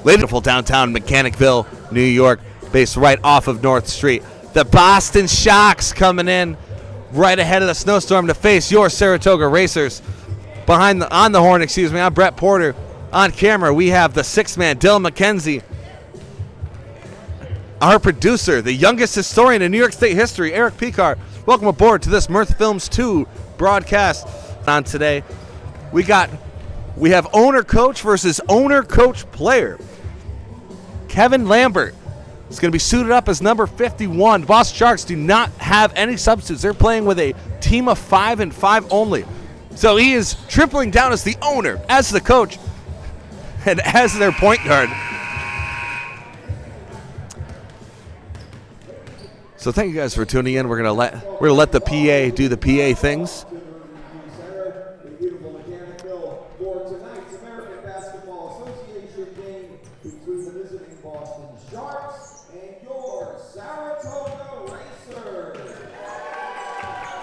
Beautiful downtown Mechanicville, New York, based right off of North Street. The Boston Shocks coming in right ahead of the snowstorm to face your Saratoga Racers. On the horn, I'm Brett Porter. On camera, we have the sixth man, Dylan McKenzie. Our producer, the youngest historian in New York State history, Eric Picard. Welcome aboard to this Mirth Films 2 broadcast. On today, we have owner-coach versus owner-coach player. Kevin Lambert is going to be suited up as number 51. The Boston Sharks do not have any substitutes. They're playing with a team of 5 and 5 only. So he is tripling down as the owner, as the coach, and as their point guard. So thank you guys for tuning in. We're gonna let the PA do the PA things. Beautiful Mechanicville for tonight's American Basketball Association game between the visiting Boston Sharks and your Saratoga Racers.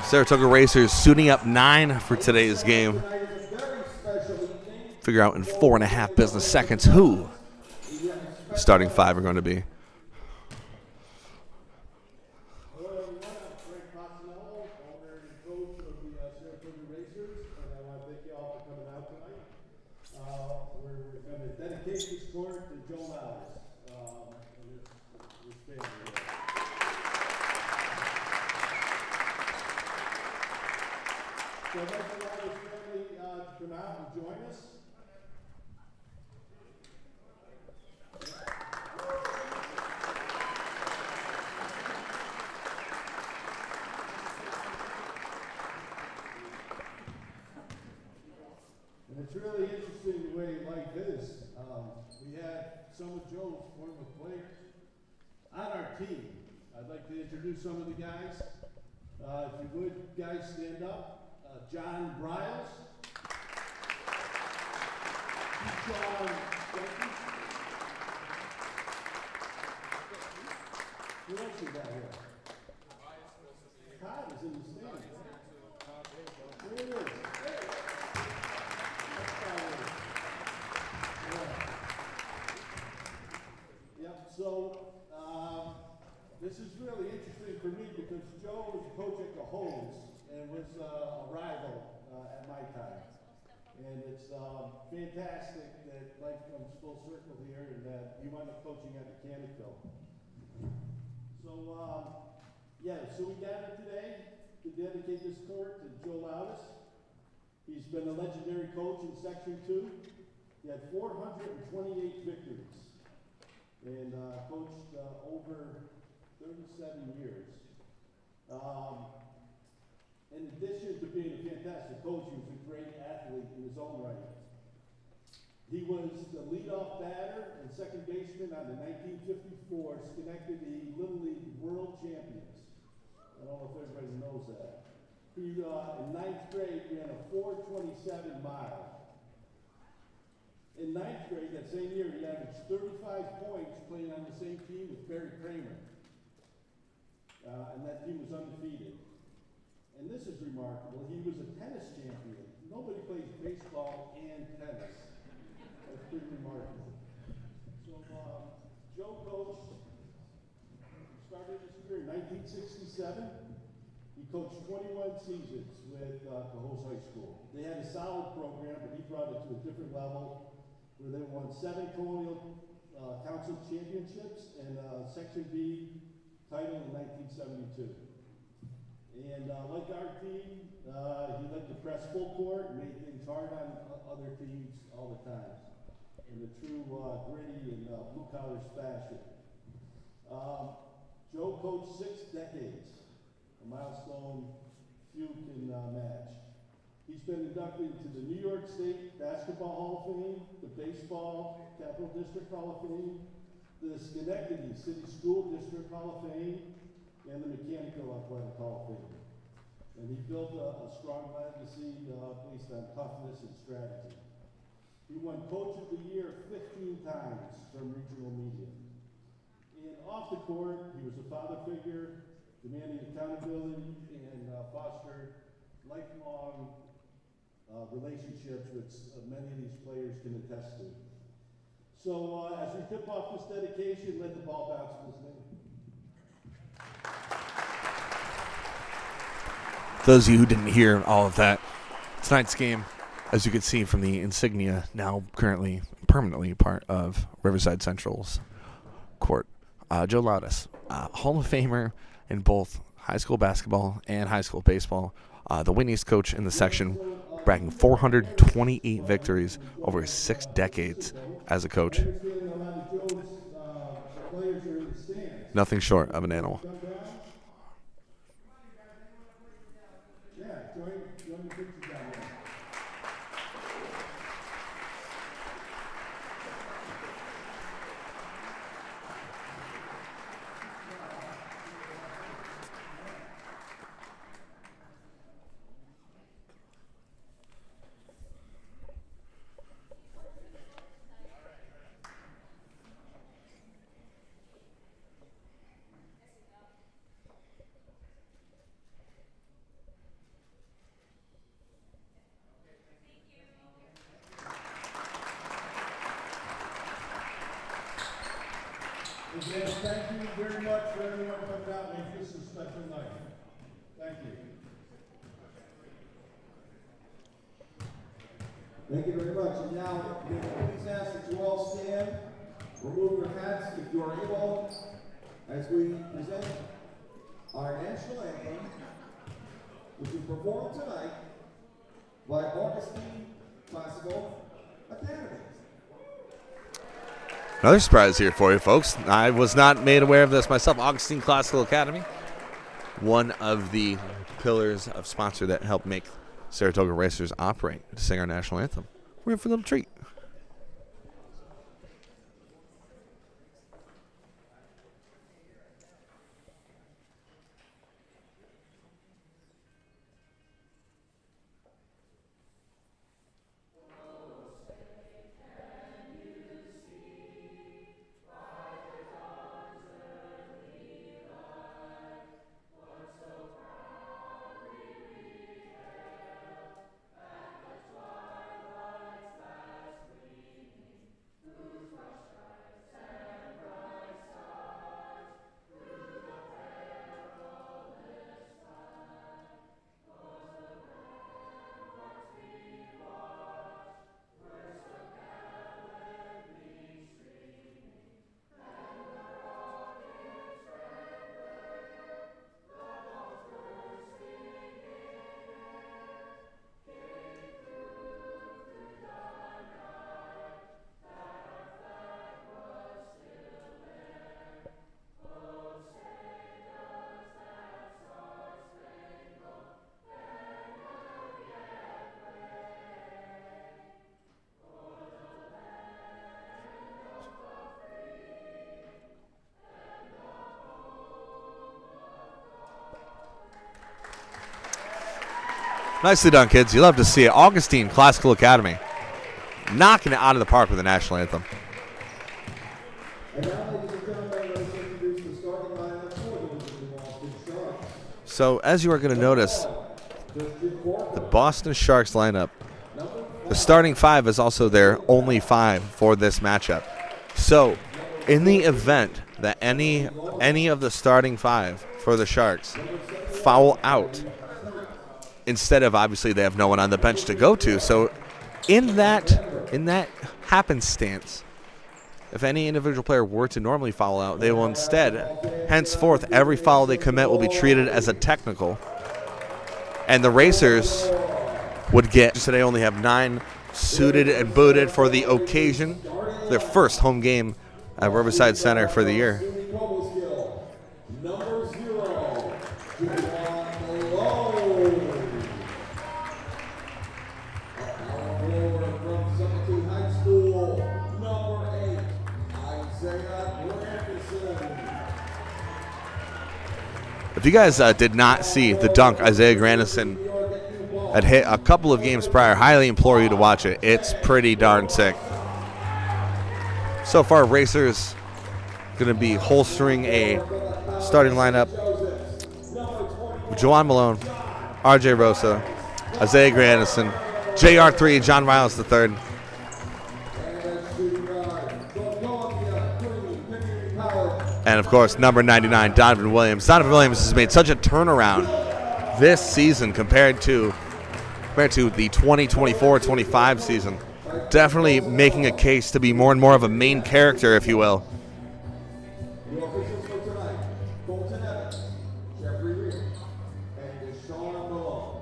Saratoga Racers suiting up 9 for today's game. Figure out in 4.5 business seconds who the starting 5 are going to be. So I'd like to allow this family to come out and join us. And it's really interesting the way life is. We have some of Joe's former players on our team. I'd like to introduce some of the guys. If you would, guys, stand up. John Bryles. John Jenkins. Who else we got here? Todd is in the stands. There it is. Yep, so this is really interesting for me because Joe was a coach at Cajoles and was a rival at my time. And it's fantastic that life comes full circle here and that you wind up coaching at Mechanicville. So, so we gathered today to dedicate this court to Joe Lautis. He's been a legendary coach in Section 2. He had 428 victories and coached over 37 years. In addition to being a fantastic coach, he was a great athlete in his own right. He was the leadoff batter and second baseman on the 1954 Schenectady Little League World Champions. I don't know if everybody knows that. He, in 9th grade, ran a 4:27 mile. In 9th grade, that same year, he averaged 35 points playing on the same team with Barry Kramer. And that team was undefeated. And this is remarkable. He was a tennis champion. Nobody plays baseball and tennis. That's pretty remarkable. So Joe coached, started his career in 1967. He coached 21 seasons with Cajoles High School. They had a solid program, but he brought it to a different level where they won 7 Colonial Council championships and Section B title in 1972. And like our team, he liked to press full court and made things hard on other teams all the time in a true gritty and blue-collar fashion. Joe coached 6 decades, a milestone few can match. He's been inducted into the New York State Basketball Hall of Fame, the Baseball Capital District Hall of Fame, the Schenectady City School District Hall of Fame, and the Mechanicville Athletic Hall of Fame. And he built a strong legacy based on toughness and strategy. He won Coach of the Year 15 times from regional media. And off the court, he was a father figure, demanding accountability, and fostered lifelong relationships which many of these players can attest to. So as we tip off this dedication, let the ball bounce to this name. Those of you who didn't hear all of that, tonight's game, as you can see from the insignia, now currently permanently part of Riverside Central's court. Joe Laudas, Hall of Famer in both high school basketball and high school baseball. The winningest coach in the section, bragging 428 victories over 6 decades as a coach. Nothing short of an animal. Again, thank you very much for everyone coming out and making this a special night. Thank you. Thank you very much. And now, please ask that you all stand, remove your hats if you are able, as we present our national anthem, which is performed tonight by Augustine Classical Academy. Another surprise here for you, folks. I was not made aware of this myself. Augustine Classical Academy, one of the pillars of sponsor that helped make Saratoga Racers operate to sing our national anthem. We're in for a little treat. Nicely done, kids. You love to see it. Augustine Classical Academy knocking it out of the park with the national anthem. And now, ladies and gentlemen, let us introduce the starting lineup for the Boston Sharks. So, as you are going to notice, the Boston Sharks lineup, the starting 5 is also their only 5 for this matchup. So, in the event that any of the starting 5 for the Sharks foul out, instead of, obviously, they have no one on the bench to go to. So in that happenstance, if any individual player were to normally foul out, they will instead, henceforth, every foul they commit will be treated as a technical. And the Racers would get, so they only have 9 suited and booted for the occasion, their first home game at Riverside Center for the year. Number 0, If you guys did not see the dunk Isaiah Grandison had hit a couple of games prior, highly implore you to watch it. It's pretty darn sick. So far, Racers going to be holstering a starting lineup with Juwan Malone, RJ Rosa, Isaiah Grandison, JR3, John Riles III. And, of course, number 99, Donovan Williams. Donovan Williams has made such a turnaround this season compared to the 2024-25 season. Definitely making a case to be more and more of a main character, if you will. Your officials for tonight, Colton Evans, Jeffrey Reed, and Deshaun Malone.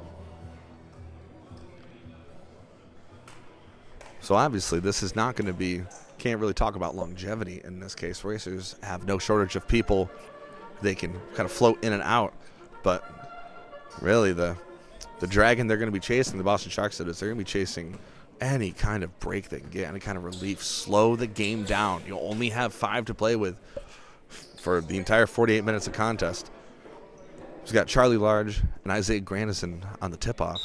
So obviously this is not going to be, can't really talk about longevity in this case. Racers have no shortage of people. They can kind of float in and out. But really the dragon they're going to be chasing, the Boston Sharks, that is, they're going to be chasing any kind of break they can get, any kind of relief. Slow the game down. You'll only have 5 to play with for the entire 48 minutes of contest. He's got Charlie Large and Isaiah Grandison on the tip-off.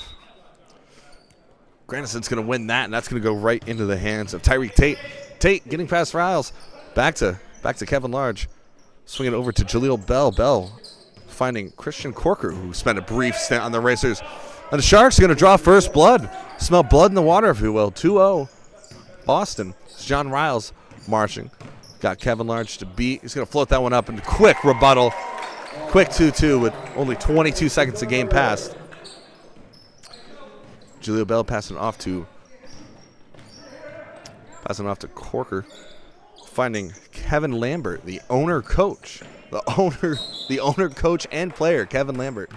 Grandison's going to win that, and that's going to go right into the hands of Tyreek Tate. Tate getting past Riles. Back to Kevin Large. Swinging it over to Jaleel Bell. Bell finding Christian Corker, who spent a brief stint on the Racers. And the Sharks are going to draw first blood. Smell blood in the water, if you will. 2-0 Boston. It's John Riles marching. Got Kevin Large to beat. He's going to float that one up, and quick rebuttal. Quick 2-2 with only 22 seconds of game passed. Jaleel Bell passing off to Corker. Finding Kevin Lambert, the owner coach. The owner coach and player, Kevin Lambert.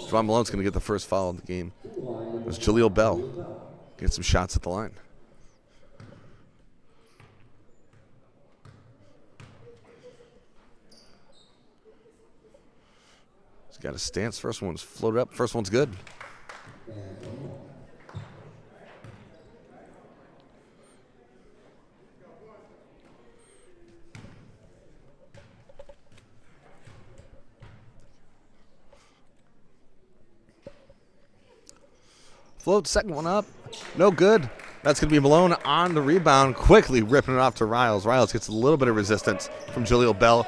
Javon Malone's going to get the first foul of the game. It's Jaleel Bell. Get some shots at the line. He's got a stance. First one's floated up. First one's good. Float, second one up. No good. That's going to be Malone on the rebound, quickly ripping it off to Riles. Riles gets a little bit of resistance from Jaleel Bell.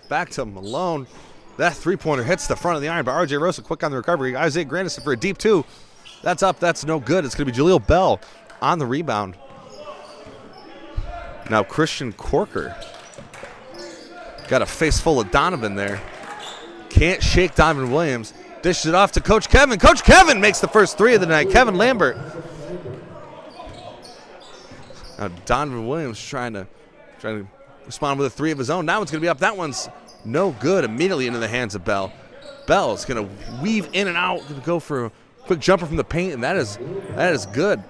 Back to Malone. That three-pointer hits the front of the iron, but R.J. Rosa quick on the recovery. Isaiah Grandison for a deep 2. That's up. That's no good. It's going to be Jaleel Bell on the rebound. Now Christian Corker. Got a face full of Donovan there. Can't shake Donovan Williams. Dishes it off to Coach Kevin. Coach Kevin makes the first 3 of the night. Kevin Lambert. Now Donovan Williams trying to respond with a 3 of his own. That one's going to be up. That one's no good. Immediately into the hands of Bell. Bell's going to weave in and out. Going to go for a quick jumper from the paint, and that is good.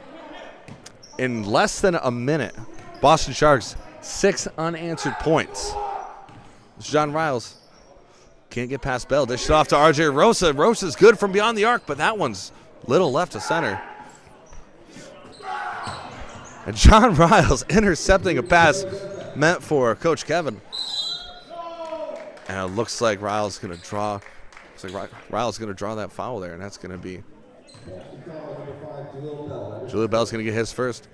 In less than a minute, Boston Sharks 6 unanswered points. It's John Riles. Can't get past Bell. Dish it off to R.J. Rosa. Rosa's good from beyond the arc, but that one's little left to center. And John Riles intercepting a pass meant for Coach Kevin. And it looks like Riles is going to draw. Riles is going to draw that foul there, and that's going to be Jaleel Bell's going to get his first.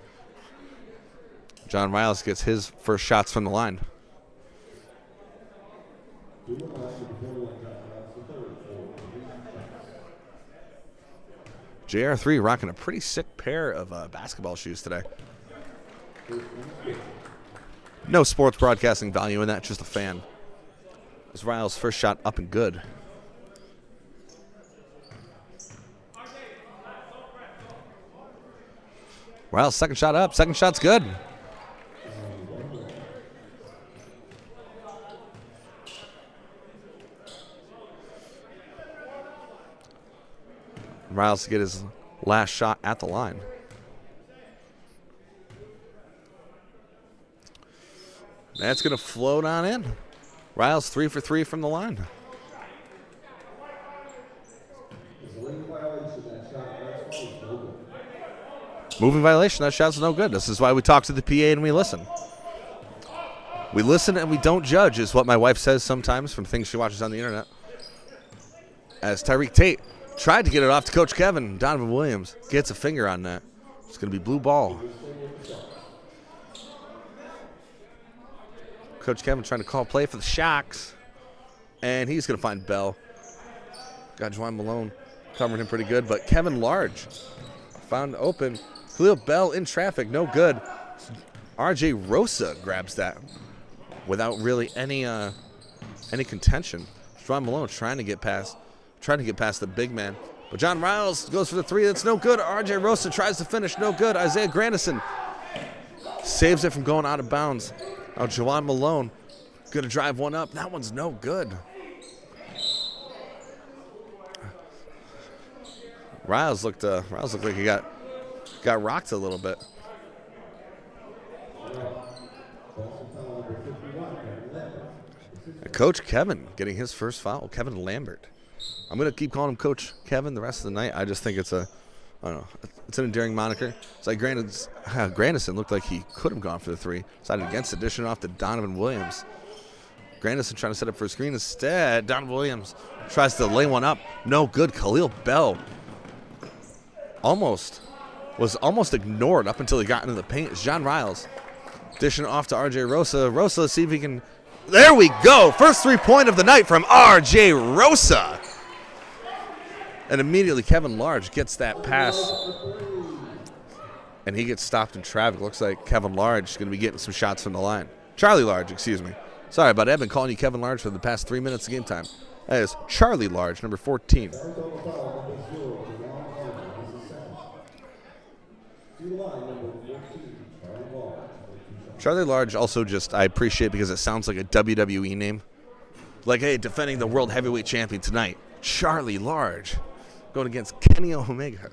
John Riles gets his first shots from the line. JR3 rocking a pretty sick pair of basketball shoes today. No sports broadcasting value in that, just a fan. As Riles' first shot up and good. Riles' second shot up. Second shot's good. Riles to get his last shot at the line. That's going to float on in. Riles 3 for 3 from the line. Moving violation, that shot's no good. This is why we talk to the PA and we listen. We listen and we don't judge is what my wife says sometimes from things she watches on the internet. As Tyreek Tate tried to get it off to Coach Kevin, Donovan Williams gets a finger on that. It's going to be blue ball. Coach Kevin trying to call play for the Sharks. And he's going to find Bell. Got Juwan Malone covering him pretty good. But Kevin Large found open. Khalil Bell in traffic, no good. RJ Rosa grabs that without really any contention. Juwan Malone trying to get past the big man. But John Riles goes for the three. That's no good. RJ Rosa tries to finish. No good. Isaiah Grandison saves it from going out of bounds. Now Juwan Malone going to drive one up. That one's no good. Riles looked like he got rocked a little bit. Coach Kevin getting his first foul. Kevin Lambert. I'm going to keep calling him Coach Kevin the rest of the night. I just think it's an endearing moniker. It's like Grandison looked like he could have gone for the three. Decided against it, dishing off to Donovan Williams. Grandison trying to set up for a screen instead. Donovan Williams tries to lay one up. No good. Khalil Bell was almost ignored up until he got into the paint. It's John Riles dishing off to RJ Rosa. Rosa, see if he can. There we go. First 3-point of the night from RJ Rosa. And immediately Kevin Large gets that pass. And he gets stopped in traffic. Looks like Kevin Large is going to be getting some shots from the line. Charlie Large, excuse me. Sorry, but I've been calling you Kevin Large for the past 3 minutes of game time. That is Charlie Large, number 14. Charlie Large also I appreciate because it sounds like a WWE name. Like, hey, defending the World Heavyweight Champion tonight, Charlie Large, going against Kenny Omega.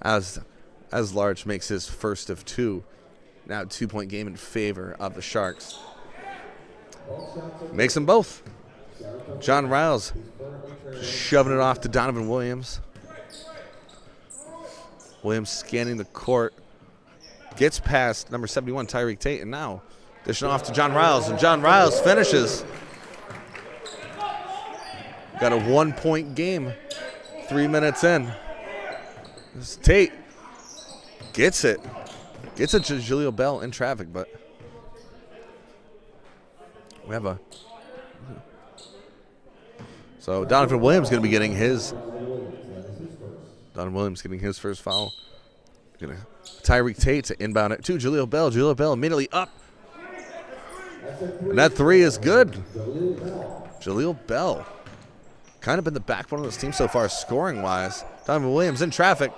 As Large makes his first of two. Now 2-point game in favor of the Sharks. Makes them both. John Riles shoving it off to Donovan Williams. Williams scanning the court. Gets past number 71, Tyreek Tate, and now dishing off to John Riles, and John Riles finishes. Got a 1-point game, 3 minutes in. This Tate gets it. Gets it to Jaleel Bell in traffic, but we have so Donovan Williams going to be getting his. Donovan Williams getting his first foul. Tyreek Tate to inbound it to Jaleel Bell. Jaleel Bell immediately up. And that three is good. Jaleel Bell. Kind of been the backbone of this team so far scoring-wise. Donovan Williams in traffic.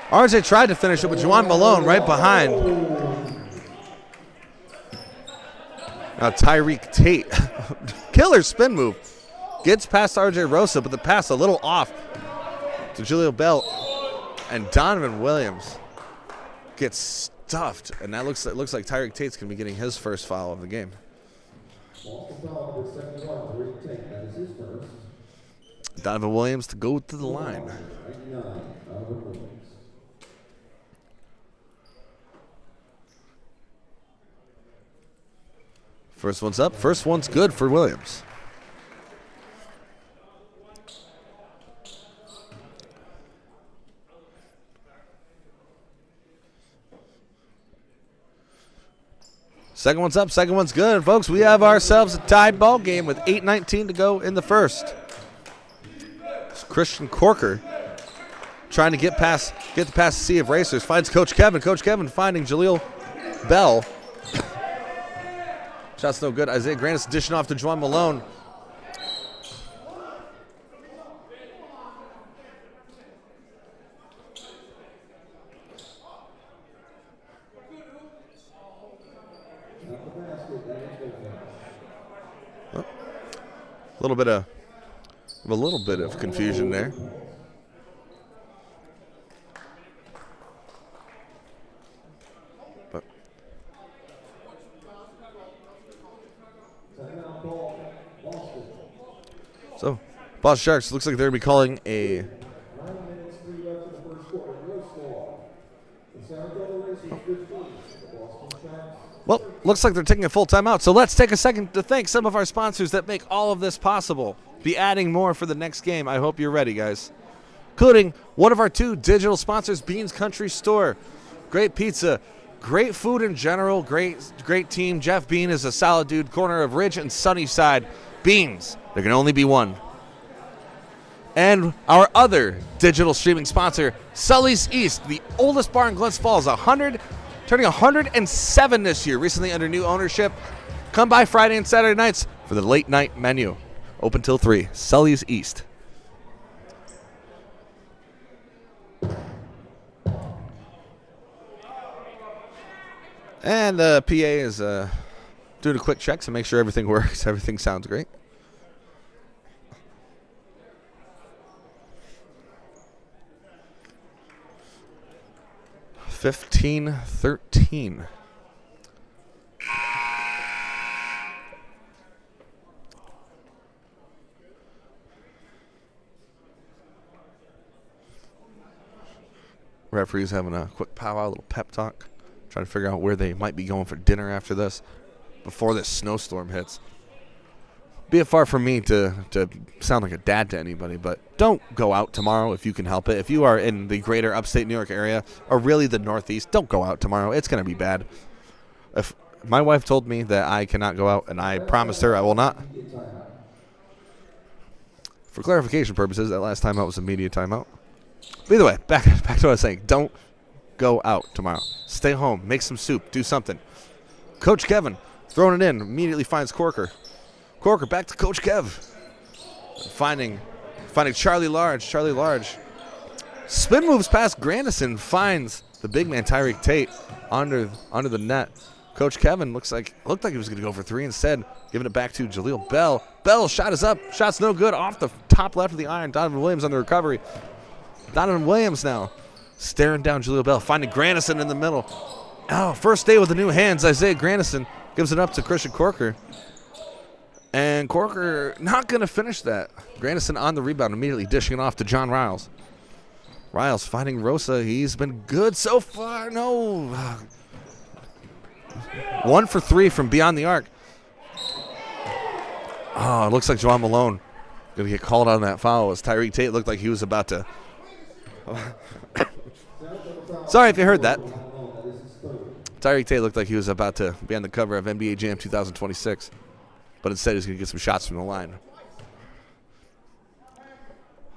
RJ tried to finish it, but Juwan Malone right behind. Now Tyreek Tate. Killer spin move. Gets past RJ Rosa, but the pass a little off to Jaleel Bell. And Donovan Williams gets stuffed, and that looks like Tyreek Tate's going to be getting his first foul of the game. Donovan Williams to go to the line. First one's up. First one's good for Williams. Second one's up, second one's good. Folks, we have ourselves a tied ball game with 8:19 to go in the first. It's Christian Corker trying to get the pass to Sea of Racers. Finds Coach Kevin. Coach Kevin finding Jaleel Bell. Shot's no good. Isaiah Grandis dishing off to Juwan Malone. A little bit of confusion there. But so, Boston Sharks looks like they're going to be calling a. Well, looks like they're taking a full timeout. So let's take a second to thank some of our sponsors that make all of this possible. Be adding more for the next game. I hope you're ready, guys. Including one of our two digital sponsors, Beans Country Store. Great pizza, great food in general, great team. Jeff Bean is a solid dude, corner of Ridge and Sunnyside. Beans, there can only be one. And our other digital streaming sponsor, Sully's East, the oldest bar in Glens Falls, turning 107 this year, recently under new ownership. Come by Friday and Saturday nights for the late night menu. Open till 3. Sully's East. And the PA is doing a quick check to make sure everything works. Everything sounds great. $15-13. Referee's having a quick powwow, a little pep talk, trying to figure out where they might be going for dinner after this, before this snowstorm hits. Be it far from me to sound like a dad to anybody, but don't go out tomorrow if you can help it. If you are in the greater upstate New York area, or really the Northeast, don't go out tomorrow. It's going to be bad. If my wife told me that I cannot go out, and I promised her I will not. For clarification purposes, that last timeout was a media timeout. But either way, back to what I was saying. Don't go out tomorrow. Stay home. Make some soup. Do something. Coach Kevin throwing it in. Immediately finds Corker. Corker back to Coach Kev. Finding Charlie Large. Charlie Large. Spin moves past Grandison. Finds the big man Tyreek Tate under the net. Coach Kevin looked like he was going to go for 3 instead. Giving it back to Jaleel Bell. Bell shot is up. Shot's no good. Off the top left of the iron. Donovan Williams on the recovery. Donovan Williams now staring down Jaleel Bell. Finding Grandison in the middle. Oh, first day with the new hands. Isaiah Grandison gives it up to Christian Corker. And Corker not going to finish that. Grandison on the rebound, immediately dishing it off to John Riles. Riles finding Rosa. He's been good so far. No. 1 for 3 from beyond the arc. Oh, it looks like Juwan Malone going to get called on that foul as Tyreek Tate looked like he was about to. Sorry if you heard that. Tyreek Tate looked like he was about to be on the cover of NBA Jam 2026. But instead, he's going to get some shots from the line.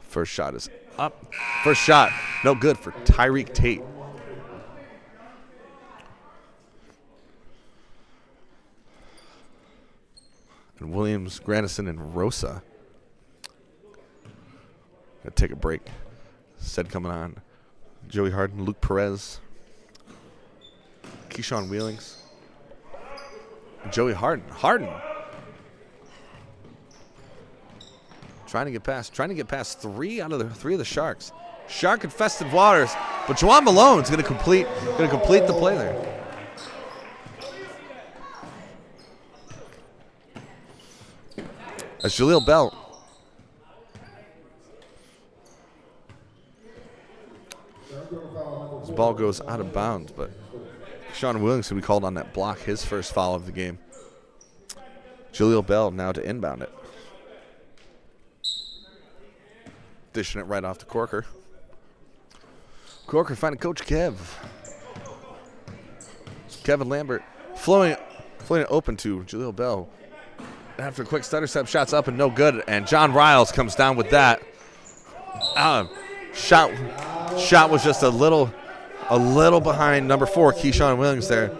First shot is up. First shot, no good for Tyreek Tate. And Williams, Grandison, and Rosa. Gonna take a break. Said coming on. Joey Harden, Luke Perez, Keyshawn Wheelings, Joey Harden. Trying to get past 3 out of the Sharks. Shark infested waters, but Juwan Malone's gonna complete the play there. That's Jaleel Bell. This ball goes out of bounds, but Sean Williams will be called on that block, his first foul of the game. Jaleel Bell now to inbound it. Dishing it right off to Corker. Corker finding Coach Kev. Kevin Lambert flowing it open to Jaleel Bell. After a quick stutter step, shots up and no good, and John Riles comes down with that. Shot was just a little behind number 4, Keyshawn Williams there.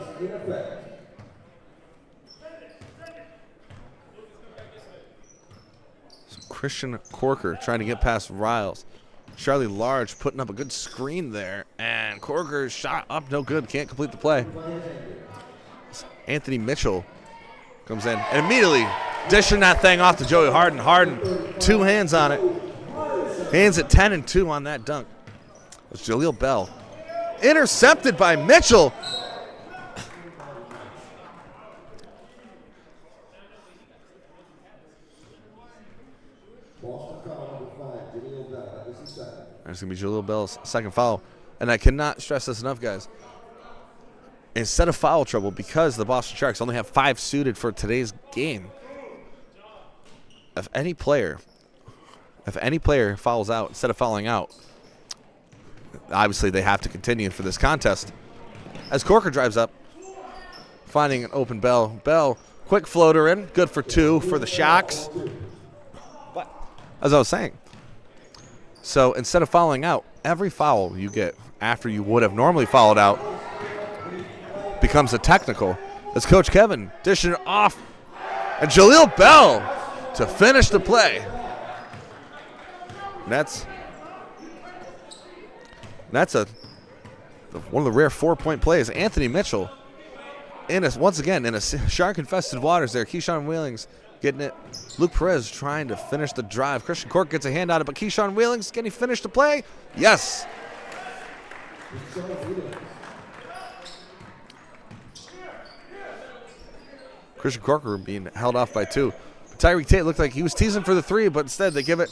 So Christian Corker trying to get past Riles. Charlie Large putting up a good screen there, and Corker's shot up, no good, can't complete the play. Anthony Mitchell comes in and immediately dishing that thing off to Joey Harden. Harden, 2 hands on it. Hands at 10 and 2 on that dunk. It's Jaleel Bell. Intercepted by Mitchell. There's going to be Jaleel Bell's second foul. And I cannot stress this enough, guys. Instead of foul trouble, because the Boston Sharks only have 5 suited for today's game, if any player fouls out instead of fouling out, obviously they have to continue for this contest. As Corker drives up, finding an open Bell. Bell, quick floater in, good for 2 for the Sharks. But as I was saying, So instead of fouling out, every foul you get after you would have normally fouled out becomes a technical. As Coach Kevin dishing it off. And Jaleel Bell to finish the play. That's one of the rare 4-point plays. Anthony Mitchell, once again in a shark-infested waters there. Keyshawn Wheelings getting it. Luke Perez trying to finish the drive. Christian Cork gets a hand on it, but Keyshawn Wheelings, can he finish the play? Yes. Christian Corker being held off by 2. Tyreek Tate looked like he was teasing for the 3, but instead they give it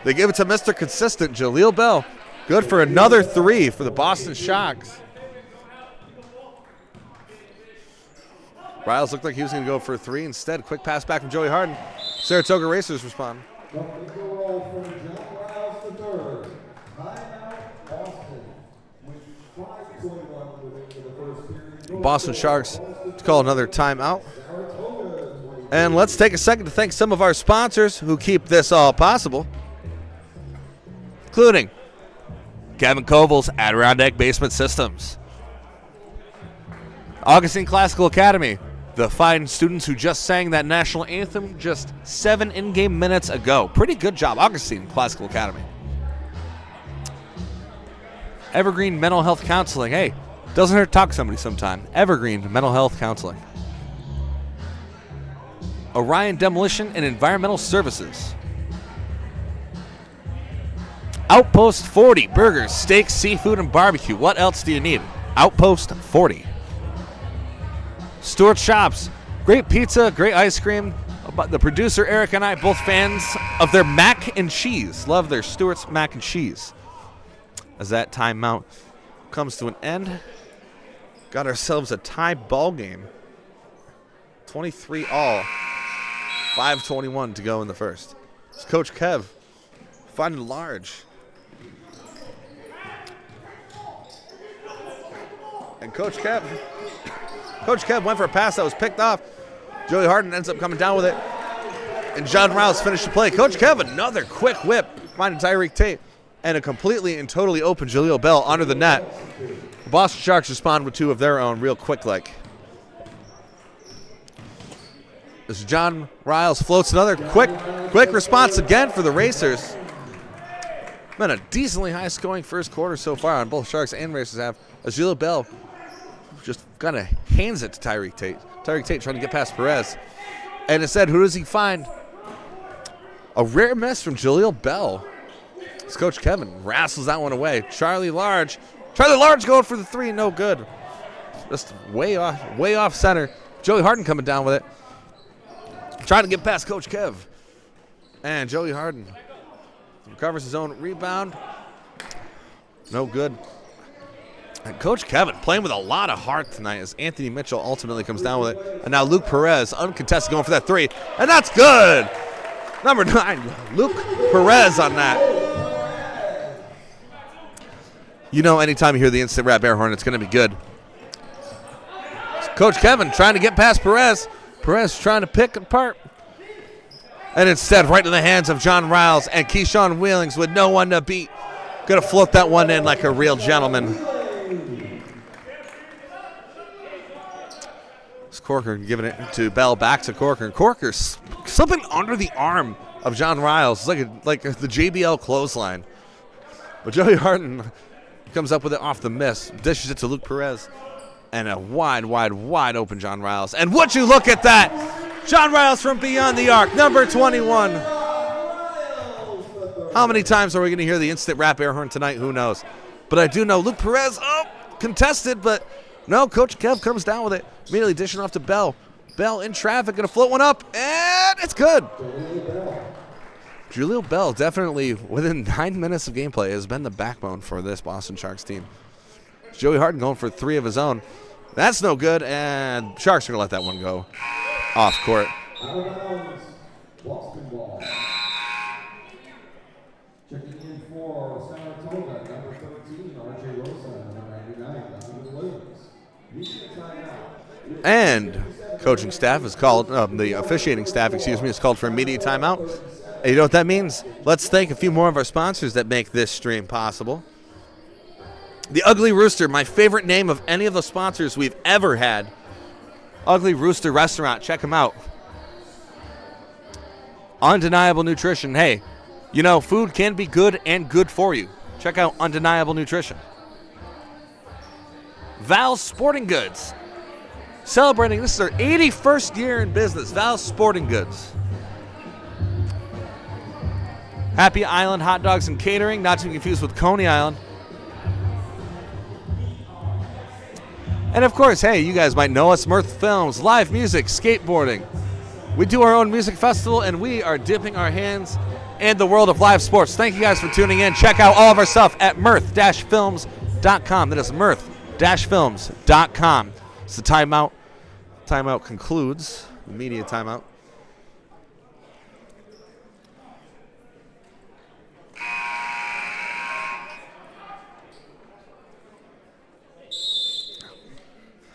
to Mr. Consistent, Jaleel Bell. Good for another 3 for the Boston Sharks. Riles looked like he was going to go for a 3. Instead, quick pass back from Joey Harden. Saratoga Racers respond. Boston Sharks to call another timeout. And let's take a second to thank some of our sponsors who keep this all possible, including Kevin Koval's Adirondack Basement Systems, Augustine Classical Academy, the fine students who just sang that national anthem just 7 in-game minutes ago. Pretty good job, Augustine Classical Academy. Evergreen Mental Health Counseling. Hey, doesn't hurt to talk to somebody sometime. Evergreen Mental Health Counseling. Orion Demolition and Environmental Services. Outpost 40, burgers, steaks, seafood, and barbecue. What else do you need? Outpost 40. Stewart's Shops, great pizza, great ice cream. The producer, Eric, and I, both fans of their mac and cheese. Love their Stewart's mac and cheese. As that timeout comes to an end, got ourselves a tie ball game. 23 all. 5:21 to go in the first. It's Coach Kev finding large. And Coach Kev went for a pass that was picked off. Joey Harden ends up coming down with it. And John Riles finished the play. Coach Kev, another quick whip, finding Tyreek Tate. And a completely and totally open Jaleel Bell under the net. The Boston Sharks respond with 2 of their own real quick like. As John Riles floats another quick response again for the Racers. Been a decently high-scoring first quarter so far on both Sharks and Racers have. As Jaleel Bell just kind of hands it to Tyreek Tate. Tyreek Tate trying to get past Perez. And instead, who does he find? A rare miss from Jaleel Bell. As Coach Kevin wrestles that one away. Charlie Large going for the 3, no good. Just way off center. Joey Harden coming down with it. Trying to get past Coach Kev. And Joey Harden recovers his own rebound. No good. And Coach Kevin playing with a lot of heart tonight as Anthony Mitchell ultimately comes down with it. And now Luke Perez, uncontested, going for that 3. And that's good. Number 9, Luke Perez on that. You know, anytime you hear the instant rap air horn, it's going to be good. Coach Kevin trying to get past Perez. Perez trying to pick apart. And instead, right in the hands of John Riles and Keyshawn Wheelings with no one to beat. Going to float that one in like a real gentleman. It's Corker giving it to Bell, back to Corker. And Corker slipping under the arm of John Riles. It's like the JBL clothesline. But Joey Harden comes up with it off the miss. Dishes it to Luke Perez. And a wide open John Riles. And would you look at that? John Riles from beyond the arc, number 21. How many times are we going to hear the instant rap air horn tonight? Who knows? But I do know Luke Perez, contested, but no, Coach Kev comes down with it. Immediately dishing off to Bell. Bell in traffic, going to float one up, and it's good. Jaleel Bell definitely, within 9 minutes of gameplay, has been the backbone for this Boston Sharks team. Joey Harden going for 3 of his own. That's no good, and Sharks are going to let that one go off court. Boston ball. Checking in for Saratoga, number 13, R.J. Rosa, number 99, Williams. And coaching staff is called, the officiating staff, is called for immediate timeout. And you know what that means? Let's thank a few more of our sponsors that make this stream possible. The Ugly Rooster, my favorite name of any of the sponsors we've ever had. Ugly Rooster Restaurant, check them out. Undeniable Nutrition. Hey, you know, food can be good and good for you. Check out Undeniable Nutrition. Val's Sporting Goods. Celebrating, this is our 81st year in business. Val's Sporting Goods. Happy Island Hot Dogs and Catering, not to be confused with Coney Island. And of course, hey, you guys might know us, Mirth Films, live music, skateboarding. We do our own music festival, and we are dipping our hands in the world of live sports. Thank you guys for tuning in. Check out all of our stuff at mirth-films.com. That is mirth-films.com. It's the timeout. Timeout concludes. The media timeout.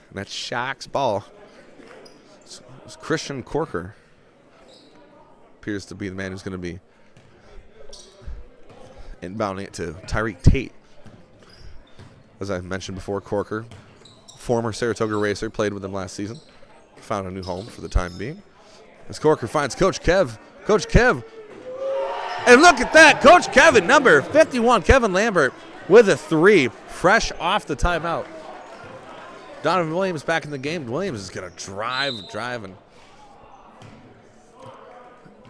And that's Shaq's ball. It's Christian Corker. Appears to be the man who's going to be inbounding it to Tyreek Tate. As I mentioned before, Corker, former Saratoga racer, played with him last season. Found a new home for the time being. As Corker finds Coach Kev. Coach Kev. And look at that. Coach Kevin, number 51, Kevin Lambert, with a three, fresh off the timeout. Donovan Williams back in the game. Williams is going to drive,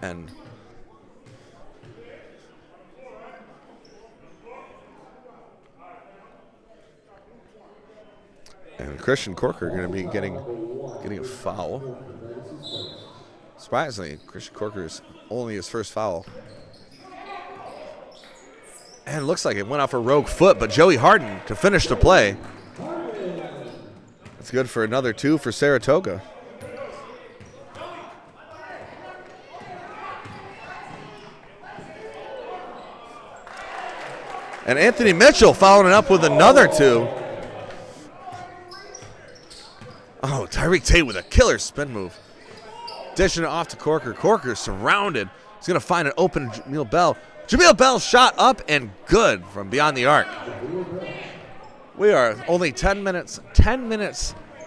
and Christian Corker going to be getting a foul. Surprisingly, Christian Corker is only his first foul. And it looks like it went off a rogue foot, but Joey Harden to finish the play. That's good for another two for Saratoga. And Anthony Mitchell following it up with another two. Oh, Tyreek Tate with a killer spin move. Dishing it off to Corker. Corker surrounded. He's going to find an open Jameel Bell. Jameel Bell shot up and good from beyond the arc. We are only 10 minutes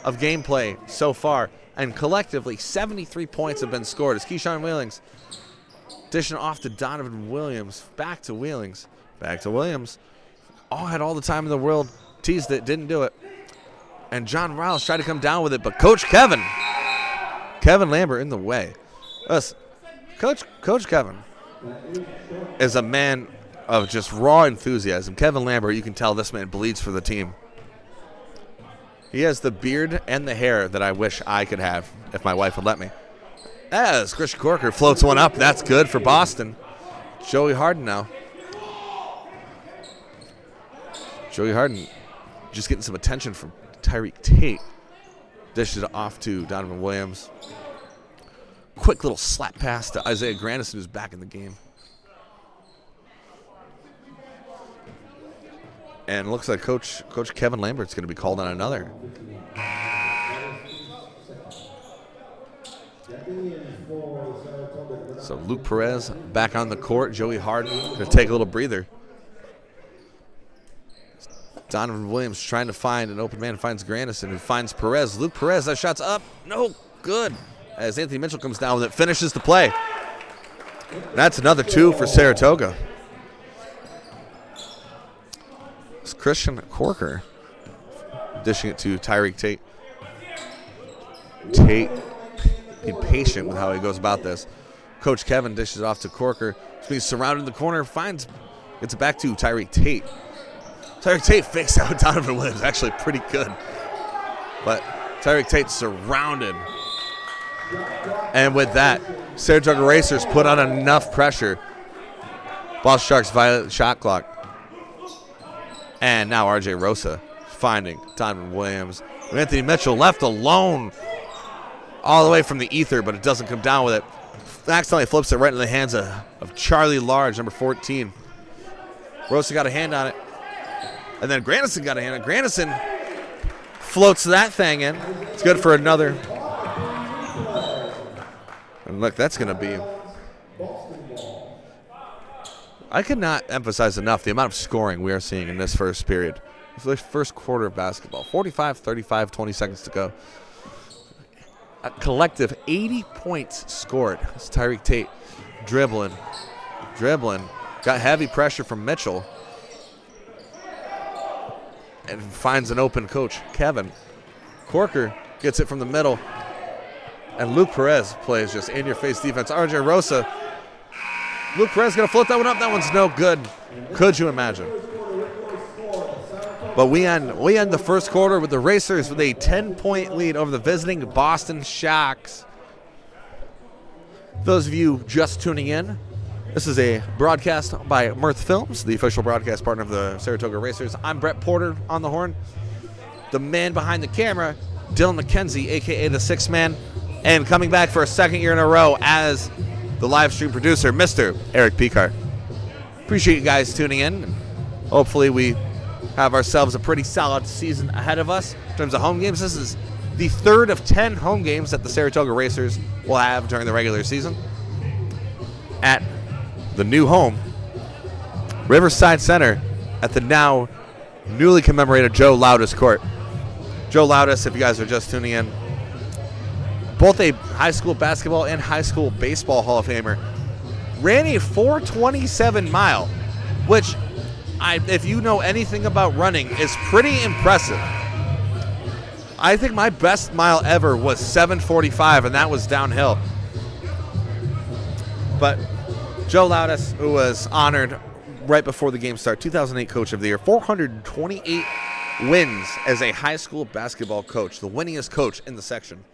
of gameplay so far, and collectively 73 points have been scored as Keyshawn Wheelings dishing off to Donovan Williams. Back to Wheelings. Back to Williams. All had all the time in the world. Teased it, didn't do it. And John Riles tried to come down with it, but Coach Kevin Lambert in the way. Listen, Coach Kevin is a man of just raw enthusiasm. Kevin Lambert, you can tell this man bleeds for the team. He has the beard and the hair that I wish I could have if my wife would let me. As Christian Corker floats one up, that's good for Boston. Joey Harden now. Joey Harden just getting some attention from Tyreek Tate. Dishes it off to Donovan Williams. Quick little slap pass to Isaiah Grandison, who's back in the game. And it looks like Coach Kevin Lambert's going to be called on another. So Luke Perez back on the court. Joey Harden going to take a little breather. Donovan Williams trying to find an open man, finds Grandison, who finds Perez. Luke Perez, that shot's up. No good. As Anthony Mitchell comes down with it, finishes the play. That's another two for Saratoga. It's Christian Corker dishing it to Tyreek Tate. Tate, be patient with how he goes about this. Coach Kevin dishes it off to Corker. He's surrounded in the corner, gets it back to Tyreek Tate. Tyreek Tate fakes out Donovan Williams, actually pretty good. But Tyreek Tate surrounded. And with that, Saratoga Racers put on enough pressure. Boston Sharks violate the shot clock. And now RJ Rosa finding Donovan Williams. Anthony Mitchell left alone all the way from the ether, but it doesn't come down with it. Accidentally flips it right into the hands of Charlie Large, number 14. Rosa got a hand on it. And then Grandison got a hand on it. Grandison floats that thing in. It's good for another. And look, that's going to be I could not emphasize enough the amount of scoring we are seeing in this first period. The first quarter of basketball. 45-35, 20 seconds to go. A collective 80 points scored. It's Tyreek Tate dribbling. Got heavy pressure from Mitchell. And finds an open coach, Kevin. Corker gets it from the middle. And Luke Perez plays just in-your-face defense. RJ Rosa. Luke Perez going to float that one up. That one's no good. Could you imagine? But we end the first quarter with the Racers with a 10-point lead over the visiting Boston Sharks. Those of you just tuning in, this is a broadcast by Mirth Films, the official broadcast partner of the Saratoga Racers. I'm Brett Porter on the horn. The man behind the camera, Dylan McKenzie, a.k.a. the Sixth Man, and coming back for a second year in a row as the live stream producer, Mr. Eric Picard. Appreciate you guys tuning in. Hopefully we have ourselves a pretty solid season ahead of us in terms of home games. This is the third of 10 home games that the Saratoga Racers will have during the regular season at the new home, Riverside Center, at the now newly commemorated Joe Loudis Court. Joe Loudis, if you guys are just tuning in, both a high school basketball and high school baseball Hall of Famer, ran a 4:27 mile, which, if you know anything about running, is pretty impressive. I think my best mile ever was 7:45, and that was downhill. But Joe Loudis, who was honored right before the game start, 2008 Coach of the Year, 428 wins as a high school basketball coach, the winningest coach in the section.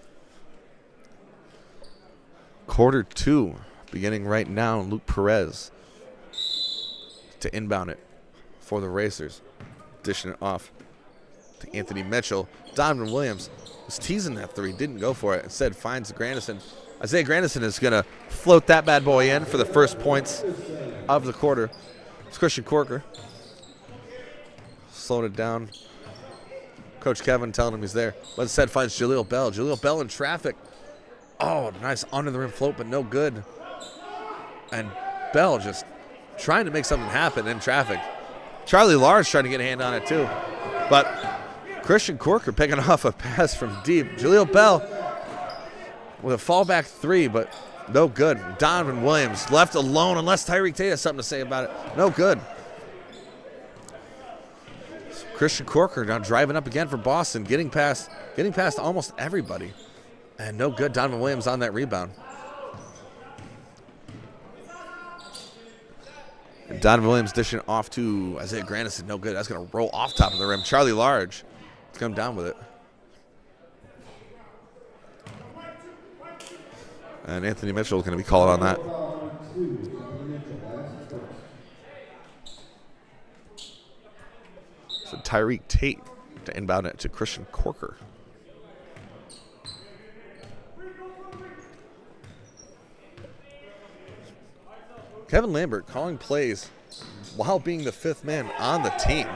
Quarter two, beginning right now. Luke Perez to inbound it for the Racers. Dishing it off to Anthony Mitchell. Donovan Williams was teasing that three, didn't go for it. Instead finds Grandison. Isaiah Grandison is going to float that bad boy in for the first points of the quarter. It's Christian Corker. Slowed it down. Coach Kevin telling him he's there. But instead finds Jaleel Bell. Jaleel Bell in traffic. Oh, nice under the rim float, but no good. And Bell just trying to make something happen in traffic. Charlie Lars trying to get a hand on it too. But Christian Corker picking off a pass from deep. Jaleel Bell with a fallback three, but no good. Donovan Williams left alone unless Tyreek Tate has something to say about it. No good. So Christian Corker now driving up again for Boston, getting past almost everybody. And no good. Donovan Williams on that rebound. And Donovan Williams dishing off to Isaiah Grandison. No good. That's going to roll off top of the rim. Charlie Large to come down with it. And Anthony Mitchell is going to be called on that. So Tyreek Tate to inbound it to Christian Corker. Kevin Lambert calling plays while being the fifth man on the team.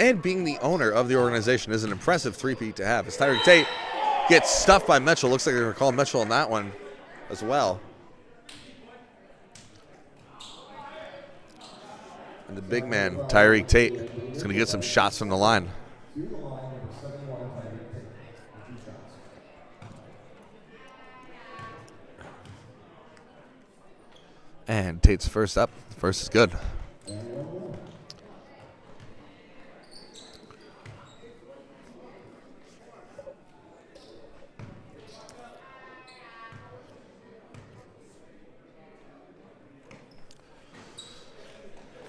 And being the owner of the organization is an impressive three-peat to have. As Tyreek Tate gets stuffed by Mitchell. Looks like they're going to call Mitchell on that one as well. And the big man, Tyreek Tate, is going to get some shots from the line. And Tate's first up. First is good.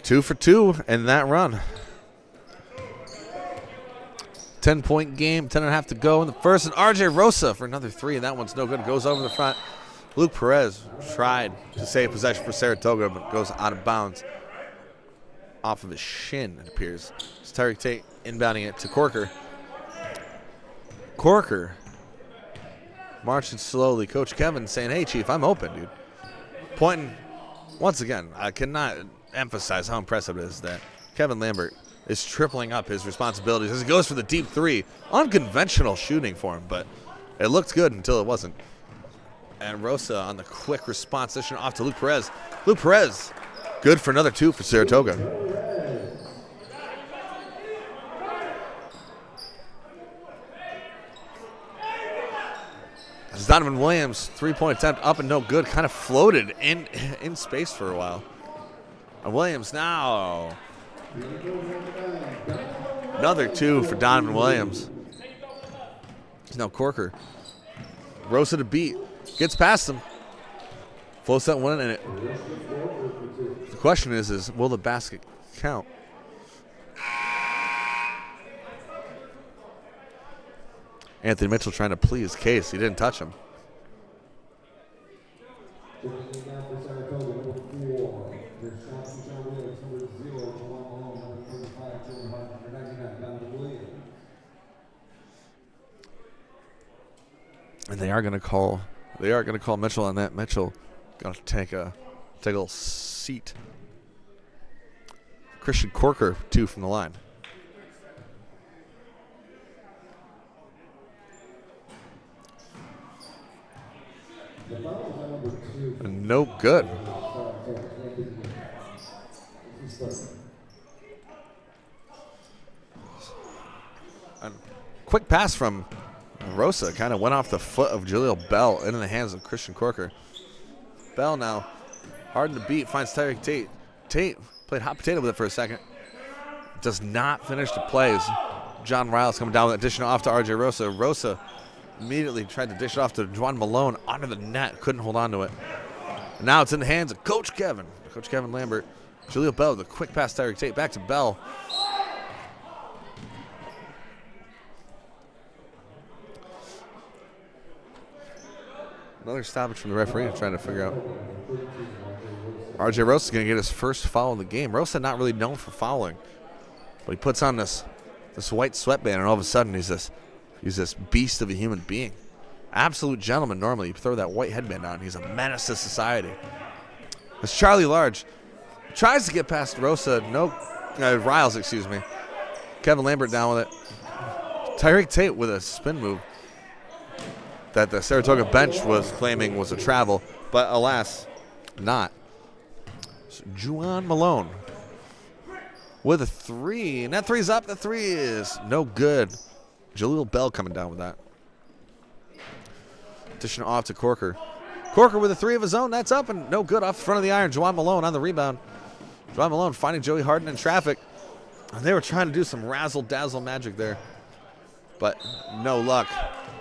Two for two in that run. 10-point game, 10.5 to go in the first. And RJ Rosa for another three, and that one's no good. Goes over the front. Luke Perez tried to save possession for Saratoga, but goes out of bounds off of his shin, it appears. It's Tyreek Tate inbounding it to Corker. Corker marching slowly. Coach Kevin saying, hey, Chief, I'm open, dude. Pointing, once again, I cannot emphasize how impressive it is that Kevin Lambert is tripling up his responsibilities as he goes for the deep three. Unconventional shooting for him, but it looked good until it wasn't. And Rosa on the quick response, dishing off to Luke Perez. Luke Perez Good for another 2 for Saratoga. As Donovan Williams, 3-point attempt up and no good, kind of floated in space for a while. And Williams now. Another 2 for Donovan Williams. Now Corker. Rosa to beat. Gets past him. Floats that one in it. The question is will the basket count? Anthony Mitchell trying to plead his case. He didn't touch him. And they are going to call Mitchell on that. Mitchell going to take a little seat. Christian Corker, 2 from the line. And no good. And quick pass from Rosa kind of went off the foot of Jaleel Bell into the hands of Christian Corker. Bell now hard to beat, finds Tyreek Tate. Tate played hot potato with it for a second. Does not finish the plays. John Riles coming down with a dish off to RJ Rosa. Rosa immediately tried to dish it off to Juan Malone under the net. Couldn't hold on to it. And now it's in the hands of Coach Kevin Lambert. Jaleel Bell with a quick pass, Tyreek Tate back to Bell. Another stoppage from the referee trying to figure out. RJ Rosa is going to get his first foul of the game. Rosa not really known for fouling, but he puts on this white sweatband, and all of a sudden he's this beast of a human being. Absolute gentleman normally. You throw that white headband on, he's a menace to society. As Charlie Large tries to get past Rosa, Riles, excuse me. Kevin Lambert down with it. Tyreek Tate with a spin move that the Saratoga bench was claiming was a travel, but alas, not. So Juwan Malone with a 3, and that 3's up. The 3 is no good. Jaleel Bell coming down with that. Dishing off to Corker. Corker with a 3 of his own. That's up and no good off the front of the iron. Juwan Malone on the rebound. Juwan Malone finding Joey Harden in traffic. And they were trying to do some razzle-dazzle magic there, but no luck.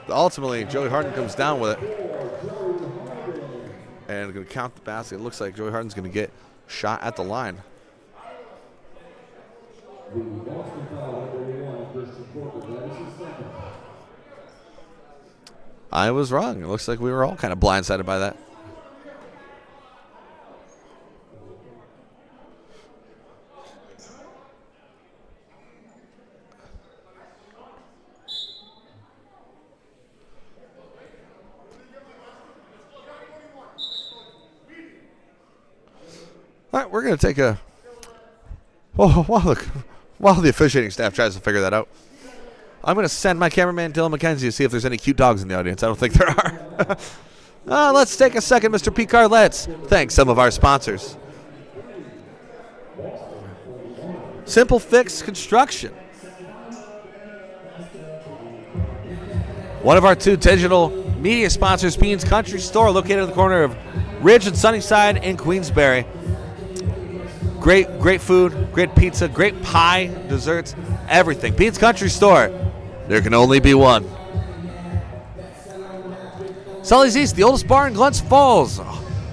Ultimately, Joey Harden comes down with it and going to count the basket. It looks like Joey Harden's going to get shot at the line. I was wrong. It looks like we were all kind of blindsided by that. All right, we're going to take a... While the officiating staff tries to figure that out, I'm going to send my cameraman, Dylan McKenzie, to see if there's any cute dogs in the audience. I don't think there are. Let's take a second, Mr. Picard. Let's thank some of our sponsors. Simple Fix Construction. One of our 2 digital media sponsors, Beans Country Store, located in the corner of Ridge and Sunnyside in Queensbury. Great food, great pizza, great pie, desserts, everything. Beans Country Store. There can only be one. Sully's East, the oldest bar in Glens Falls.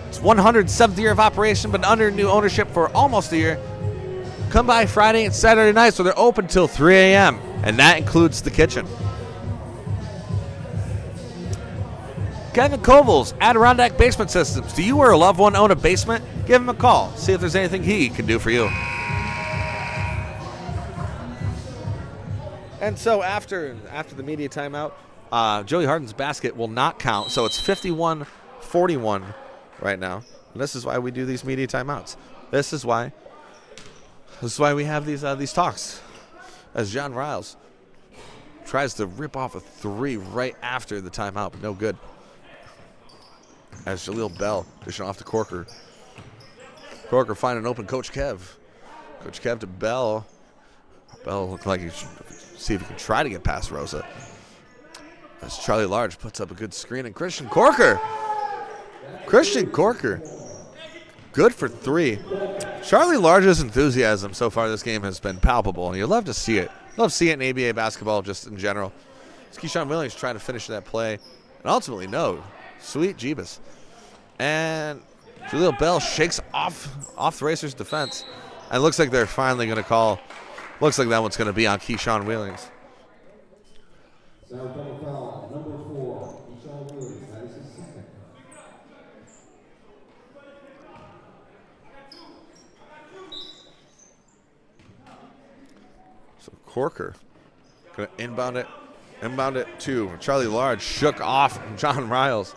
It's 107th year of operation, but under new ownership for almost a year. Come by Friday and Saturday nights, so they're open till 3 a.m., and that includes the kitchen. Kevin Koval's Adirondack Basement Systems. Do you or a loved one own a basement? Give him a call. See if there's anything he can do for you. And so after the media timeout, Joey Harden's basket will not count. So it's 51-41 right now. And this is why we do these media timeouts. This is why we have these talks. As John Riles tries to rip off a 3 right after the timeout, but no good. As Jaleel Bell dishing off to Corker. Corker finding open Coach Kev. Coach Kev to Bell. Bell looked like he should see if he can try to get past Rosa. As Charlie Large puts up a good screen, and Christian Corker. Good for 3. Charlie Large's enthusiasm so far this game has been palpable, and you love to see it. Love to see it in ABA basketball just in general. Keyshawn Williams trying to finish that play, and ultimately, no. Sweet Jeebus. And Jaleel Bell shakes off the Racers' defense. And it looks like they're finally going to call. Looks like that one's going to be on Keyshawn Williams. Saratoga foul, number 4, Keyshawn Williams. That is his second. So Corker going to inbound it to Charlie Large. Shook off John Riles.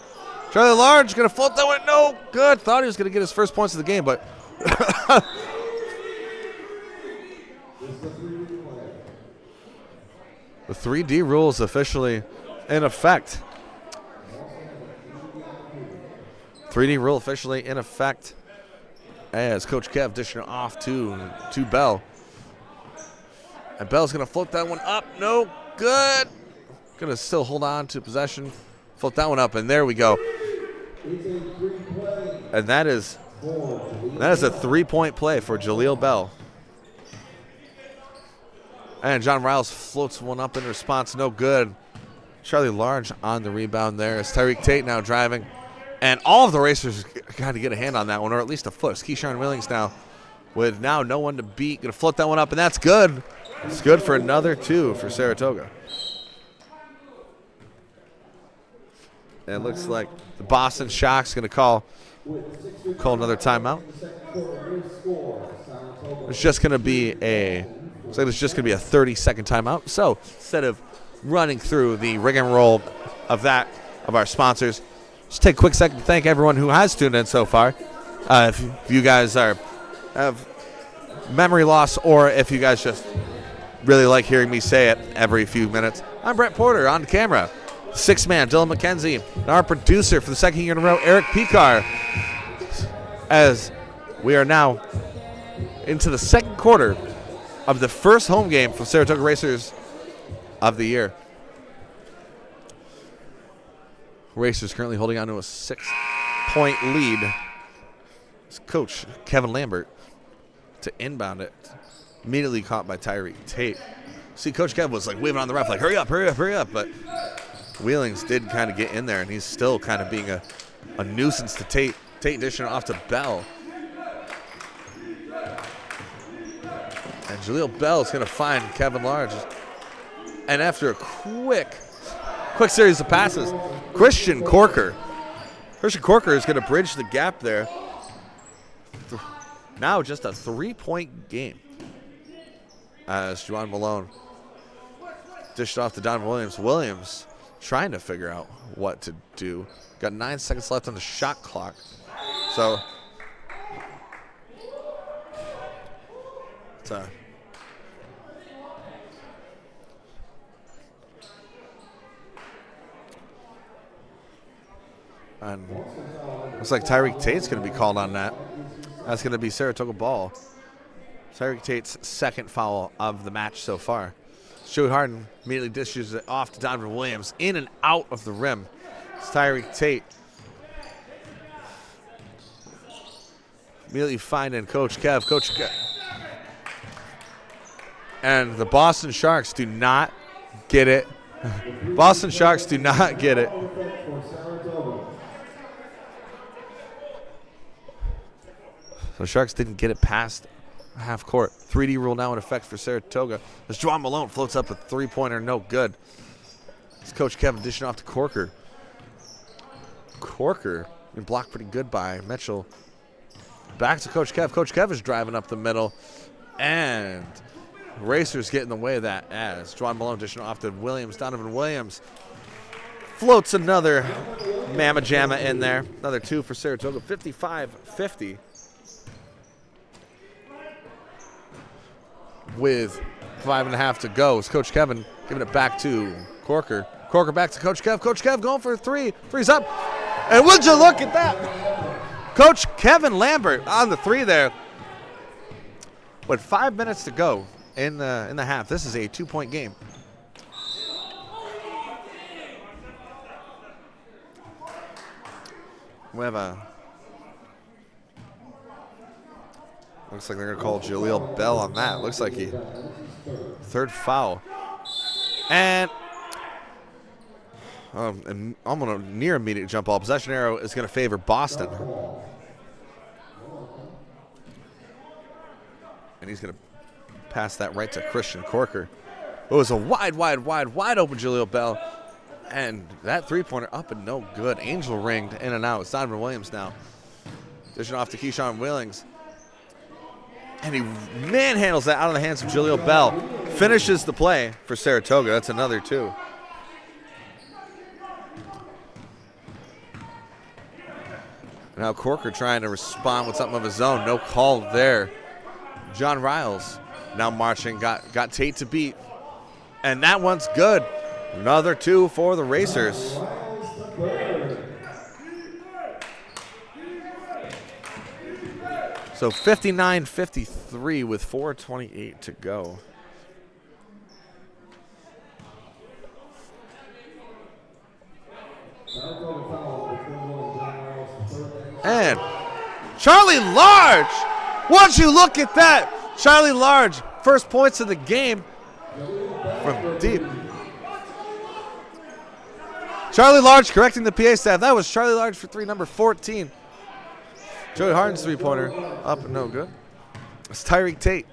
Charlie Large going to float that one. No good. Thought he was going to get his first points of the game, but the 3D rule is officially in effect. 3D rule officially in effect as Coach Kev dishing it off to Bell. And Bell's going to float that one up. No good. Going to still hold on to possession. Float that one up, and there we go. And that is a 3-point play for Jaleel Bell. And John Riles floats one up in response. No good. Charlie Large on the rebound there. As Tyreek Tate now driving. And all of the Racers got to get a hand on that one, or at least a foot. It's Keyshawn Williams now with now no one to beat. Going to float that one up, and that's good. It's good for another 2 for Saratoga. And it looks like the Boston Shock's going to call another timeout. It's just going to be a 30-second timeout. So instead of running through the rig and roll of our sponsors, just take a quick second to thank everyone who has tuned in so far. If you guys have memory loss, or if you guys just really like hearing me say it every few minutes, I'm Brett Porter on camera. 6-man, Dylan McKenzie, and our producer for the second year in a row, Eric Picar, as we are now into the second quarter of the first home game for Saratoga Racers of the year. Racers currently holding on to a 6-point lead. It's Coach Kevin Lambert to inbound it. Immediately caught by Tyreek Tate. See, Coach Kevin was like waving on the ref like, hurry up. But Wheelings did kind of get in there, and he's still kind of being a nuisance to Tate. Tate dishing off to Bell. And Jaleel Bell is going to find Kevin Large. And after a quick series of passes, Christian Corker is going to bridge the gap there. Now just a 3-point game. As Juwan Malone dished off to Donovan Williams. Williams trying to figure out what to do. Got 9 seconds left on the shot clock. So it's and looks like Tyreek Tate's going to be called on that. That's going to be Saratoga ball. Tyreek Tate's second foul of the match so far. Joey Harden immediately dishes it off to Donovan Williams, in and out of the rim. It's Tyreek Tate immediately finding Coach Kev. And the Boston Sharks do not get it. Boston Sharks do not get it. So Sharks didn't get it past half court. 3D rule now in effect for Saratoga. As Juwan Malone floats up a 3-pointer, no good. It's Coach Kevin dishing off to Corker. Corker been blocked pretty good by Mitchell. Back to Coach Kev. Coach Kev is driving up the middle. And Racers get in the way of that as Juwan Malone dishing off to Williams. Donovan Williams floats another mamma jamma in there. Another 2 for Saratoga. 55-50. With 5.5 to go. It's Coach Kevin giving it back to Corker. Corker back to Coach Kev. Coach Kev going for a 3. Three's up. And would you look at that? Coach Kevin Lambert on the three there. With 5 minutes to go in the half. This is a 2-point game. We have a... Looks like they're going to call Jaleel Bell on that. Looks like he... Third foul. And I'm going to near immediate jump ball. Possession arrow is going to favor Boston. And he's going to pass that right to Christian Corker. It was a wide open Jaleel Bell. And that three-pointer up and no good. Angel ringed in and out. It's Donovan Williams now. Dishing off to Keyshawn Willings. And he manhandles that out of the hands of Jaleel Bell. Finishes the play for Saratoga. That's another two. Now Corker trying to respond with something of his own. No call there. John Riles now marching. Got Tate to beat. And that one's good. Another two for the Racers. So 59-53 with 4:28 to go. And Charlie Large! Once you look at that, Charlie Large, first points of the game from deep. Charlie Large correcting the PA staff. That was Charlie Large for three, number 14. Joey Harden's three-pointer up and no good. It's Tyreek Tate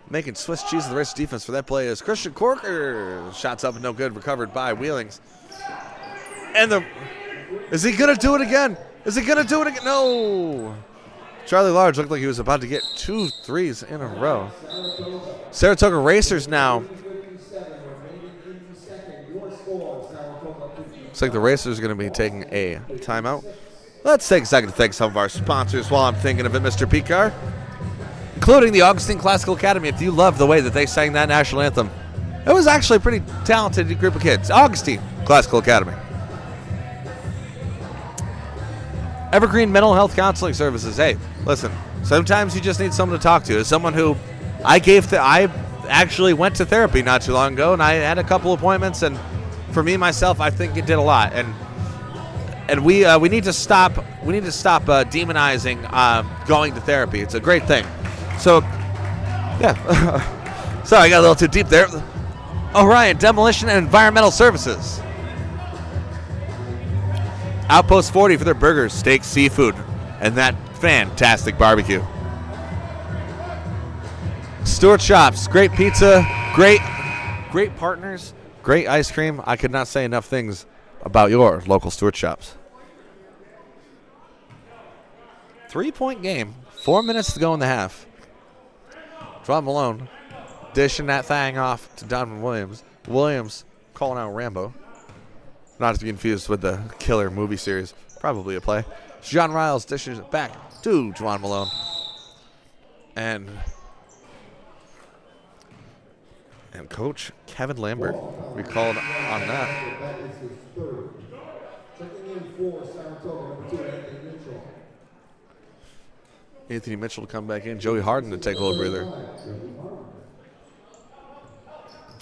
making Swiss cheese of the Racers defense for that play is Christian Corker. Shots up and no good, recovered by Wheelings. And is he going to do it again? Is he going to do it again? No. Charlie Large looked like he was about to get 2 threes in a row. Saratoga Racers now. Looks like the Racers are going to be taking a timeout. Let's take a second to thank some of our sponsors while I'm thinking of it, Mr. Picard. Including the Augustine Classical Academy. If you love the way that they sang that national anthem, it was actually a pretty talented group of kids. Augustine Classical Academy. Evergreen Mental Health Counseling Services. Hey, listen, sometimes you just need someone to talk to. As someone who I actually went to therapy not too long ago, and I had a couple appointments, and for me, myself, I think it did a lot. And we need to stop demonizing going to therapy. It's a great thing. So, yeah. Sorry, I got a little too deep there. Orion Demolition and Environmental Services. Outpost 40 for their burgers, steak, seafood, and that fantastic barbecue. Stewart Shops, great pizza, great partners, great ice cream. I could not say enough things about your local Stewart Shops. 3-point game, 4 minutes to go in the half. John Malone dishing that thing off to Donovan Williams. Williams calling out Rambo. Not to be confused with the Killer movie series. Probably a play. John Riles dishes it back to Juwan Malone. And Coach Kevin Lambert recalled on that. That is his third. Checking in for Saratoga, number 2, Anthony Mitchell. Anthony Mitchell to come back in. Joey Harden to take a little breather.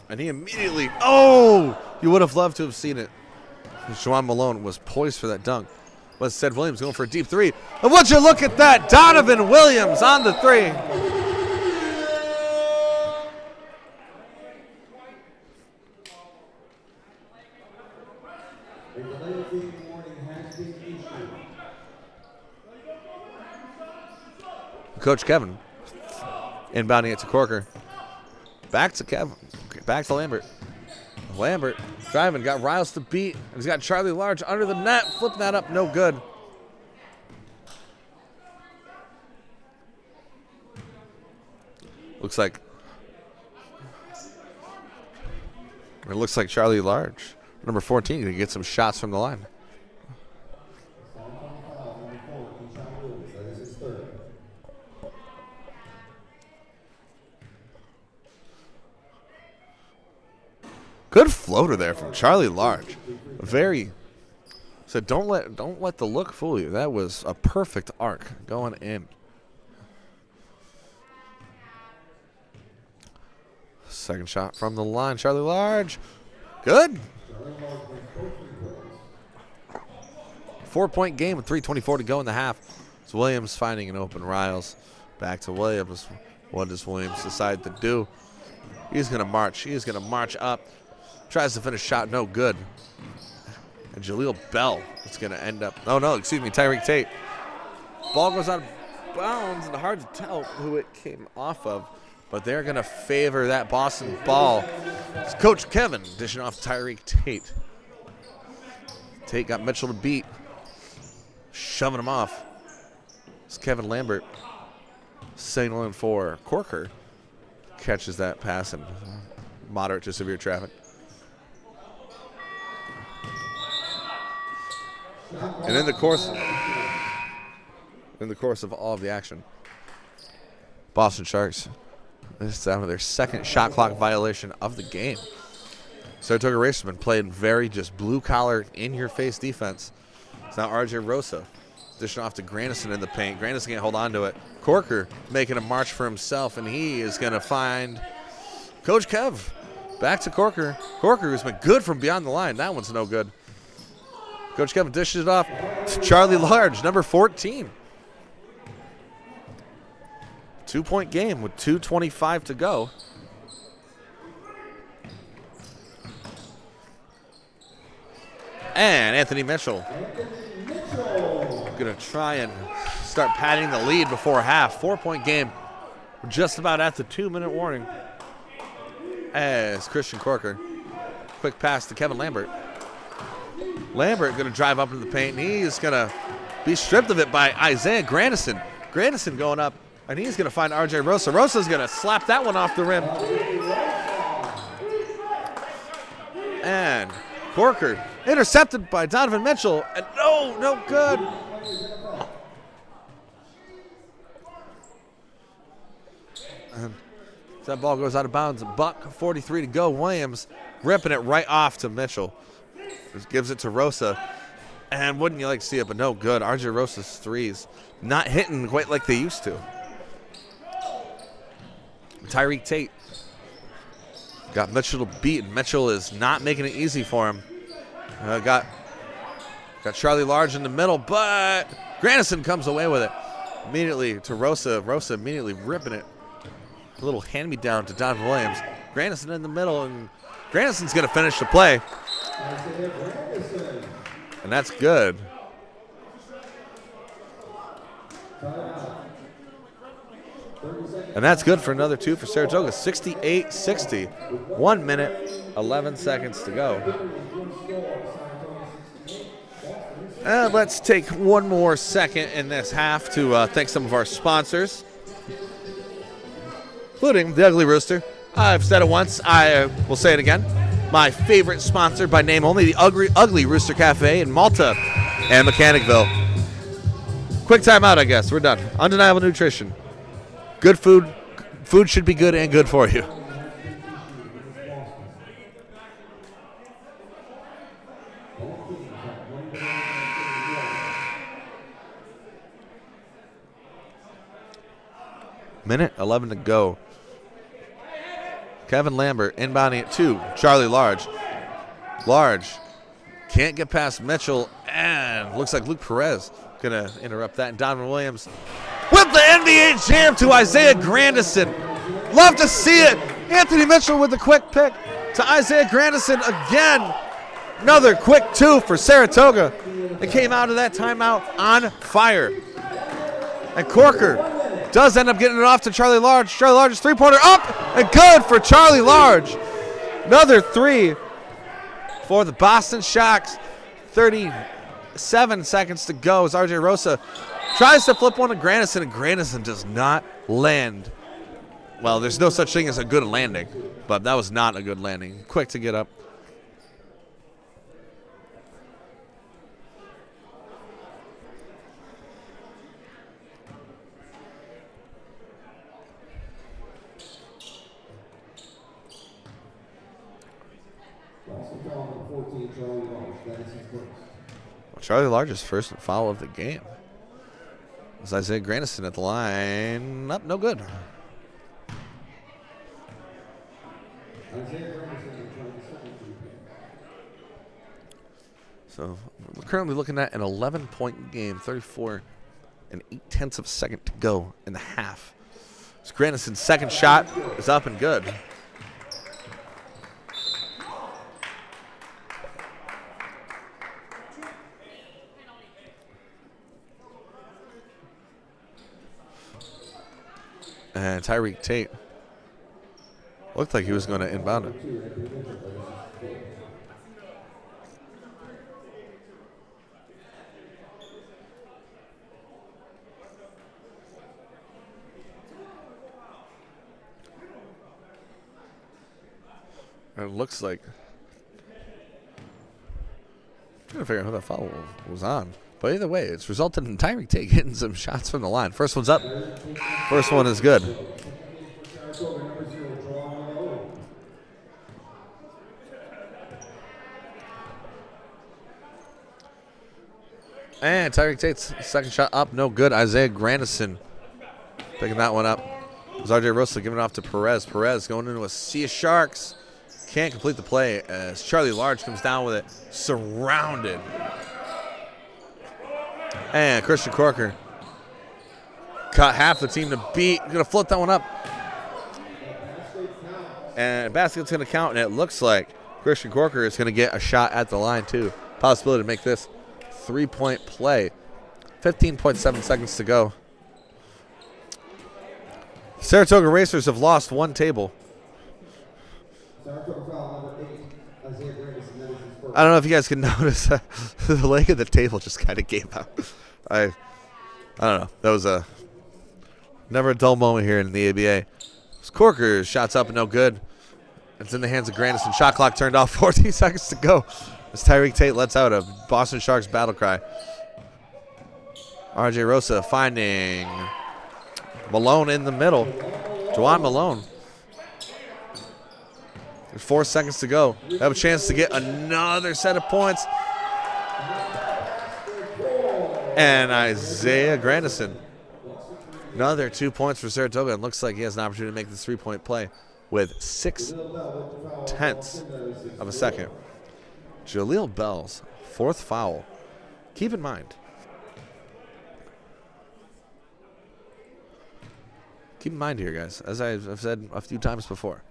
And he immediately, you would have loved to have seen it. Juwan Malone was poised for that dunk. But instead, Williams going for a deep three. And would you look at that? Donovan Williams on the three. Coach Kevin inbounding it to Corker. Back to Kevin. Back to Lambert. Lambert driving, got Riles to beat, and he's got Charlie Large under the net, flipping that up, no good. Looks like Charlie Large, number 14, gonna get some shots from the line. Good floater there from Charlie Large. So don't let the look fool you. That was a perfect arc going in. Second shot from the line. Charlie Large. Good. 4-point game with 3:24 to go in the half. It's Williams finding an open Riles. Back to Williams. What does Williams decide to do? He's going to march. He's going to march up. Tries to finish shot. No good. And Jaleel Bell is going to end up. Oh, no, excuse me. Tyreek Tate. Ball goes out of bounds, and hard to tell who it came off of. But they're going to favor that Boston ball. It's Coach Kevin dishing off Tyreek Tate. Tate got Mitchell to beat. Shoving him off. It's Kevin Lambert signaling for Corker. Catches that pass in moderate to severe traffic. And in the course of all of the action, Boston Sharks, this is down to their second shot clock violation of the game. Saratoga Racerman played very just blue-collar, in-your-face defense. It's now R.J. Rosa dishing off to Grandison in the paint. Grandison can't hold on to it. Corker making a march for himself, and he is going to find Coach Kev. Back to Corker. Corker, who's been good from beyond the line. That one's no good. Coach Kevin dishes it off to Charlie Large, number 14. 2-point game with 2:25 to go. And Anthony Mitchell going to try and start padding the lead before half. 4-point game. We're just about at the 2-minute warning. As Christian Corker. Quick pass to Kevin Lambert. Lambert going to drive up into the paint, and he's going to be stripped of it by Isaiah Grandison. Grandison going up, and he's going to find R.J. Rosa. Rosa's going to slap that one off the rim. And Corker intercepted by Donovan Mitchell, and no good. And that ball goes out of bounds. $1:43 to go. Williams ripping it right off to Mitchell. Just gives it to Rosa. And wouldn't you like to see it, but no good. R.J. Rosa's threes not hitting quite like they used to. Tyreek Tate got Mitchell to beat, and Mitchell is not making it easy for him. Got Charlie Large in the middle, but Grandison comes away with it. Immediately to Rosa. Rosa immediately ripping it. A little hand-me-down to Donovan Williams. Grandison in the middle, and Grandison's going to finish the play. And that's good. And that's good for another two for Saratoga. 68-60. 1 minute, 11 seconds to go. And let's take one more second in this half to thank some of our sponsors, including the Ugly Rooster. I've said it once. I will say it again. My favorite sponsor by name only, the Ugly Rooster Cafe in Malta and Mechanicville. Quick time out, I guess. We're done. Undeniable nutrition. Good food. Food should be good and good for you. Minute 11 to go. Kevin Lambert inbounding it to Charlie Large. Large can't get past Mitchell, and looks like Luke Perez going to interrupt that. And Donovan Williams with the NBA jam to Isaiah Grandison. Love to see it. Anthony Mitchell with the quick pick to Isaiah Grandison again. Another quick two for Saratoga. They came out of that timeout on fire. And Corker does end up getting it off to Charlie Large. Charlie Large's three-pointer up and good for Charlie Large. Another three for the Boston Sharks. 37 seconds to go as R.J. Rosa tries to flip one to Grandison, and Grandison does not land. Well, there's no such thing as a good landing, but that was not a good landing. Quick to get up. Charlie Large's first foul of the game. It's Isaiah Granison at the line. Up, no good. So we're currently looking at an 11-point game, 34 and 8/10 of a second to go in the half. So Granison's second shot is up and good. And Tyreek Tate looked like he was going to inbound it. And it looks like I'm trying to figure out who that foul was on. But either way, it's resulted in Tyreek Tate getting some shots from the line. First one's up. First one is good. And Tyreek Tate's second shot up, no good. Isaiah Granison picking that one up. It was RJ Rosa giving it off to Perez. Perez going into a sea of sharks. Can't complete the play as Charlie Large comes down with it, surrounded. And Christian Corker caught half the team to beat. Gonna float that one up. And basket's gonna count, and it looks like Christian Corker is gonna get a shot at the line too. Possibility to make this 3-point play. 15.7 seconds to go. Saratoga Racers have lost one table. I don't know if you guys can notice the leg of the table just kind of gave out. I don't know. That was never a dull moment here in the ABA. Corker shots up and no good. It's in the hands of Granison. Shot clock turned off. 14 seconds to go. As Tyreek Tate lets out a Boston Sharks battle cry. RJ Rosa finding Malone in the middle. Juwan Malone. There's 4 seconds to go. They have a chance to get another set of points. And Isaiah Granison. Another 2 points for Saratoga. And looks like he has an opportunity to make this 3-point play with 6/10 of a second. Jaleel Bell's fourth foul. Keep in mind. Keep in mind here, guys, as I've said a few times before.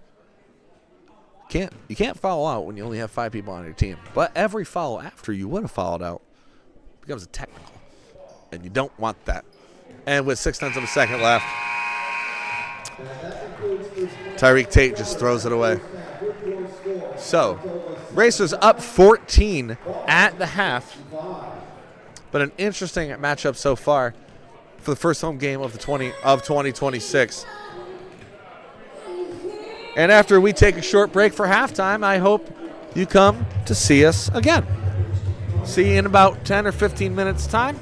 You can't foul out when you only have 5 people on your team. But every foul after you would have fouled out becomes a technical. And you don't want that. And with 6/10 of a second left, Tyreek Tate just throws it away. So, Racers up 14 at the half. But an interesting matchup so far for the first home game of 2026. And after we take a short break for halftime, I hope you come to see us again. See you in about 10 or 15 minutes' time.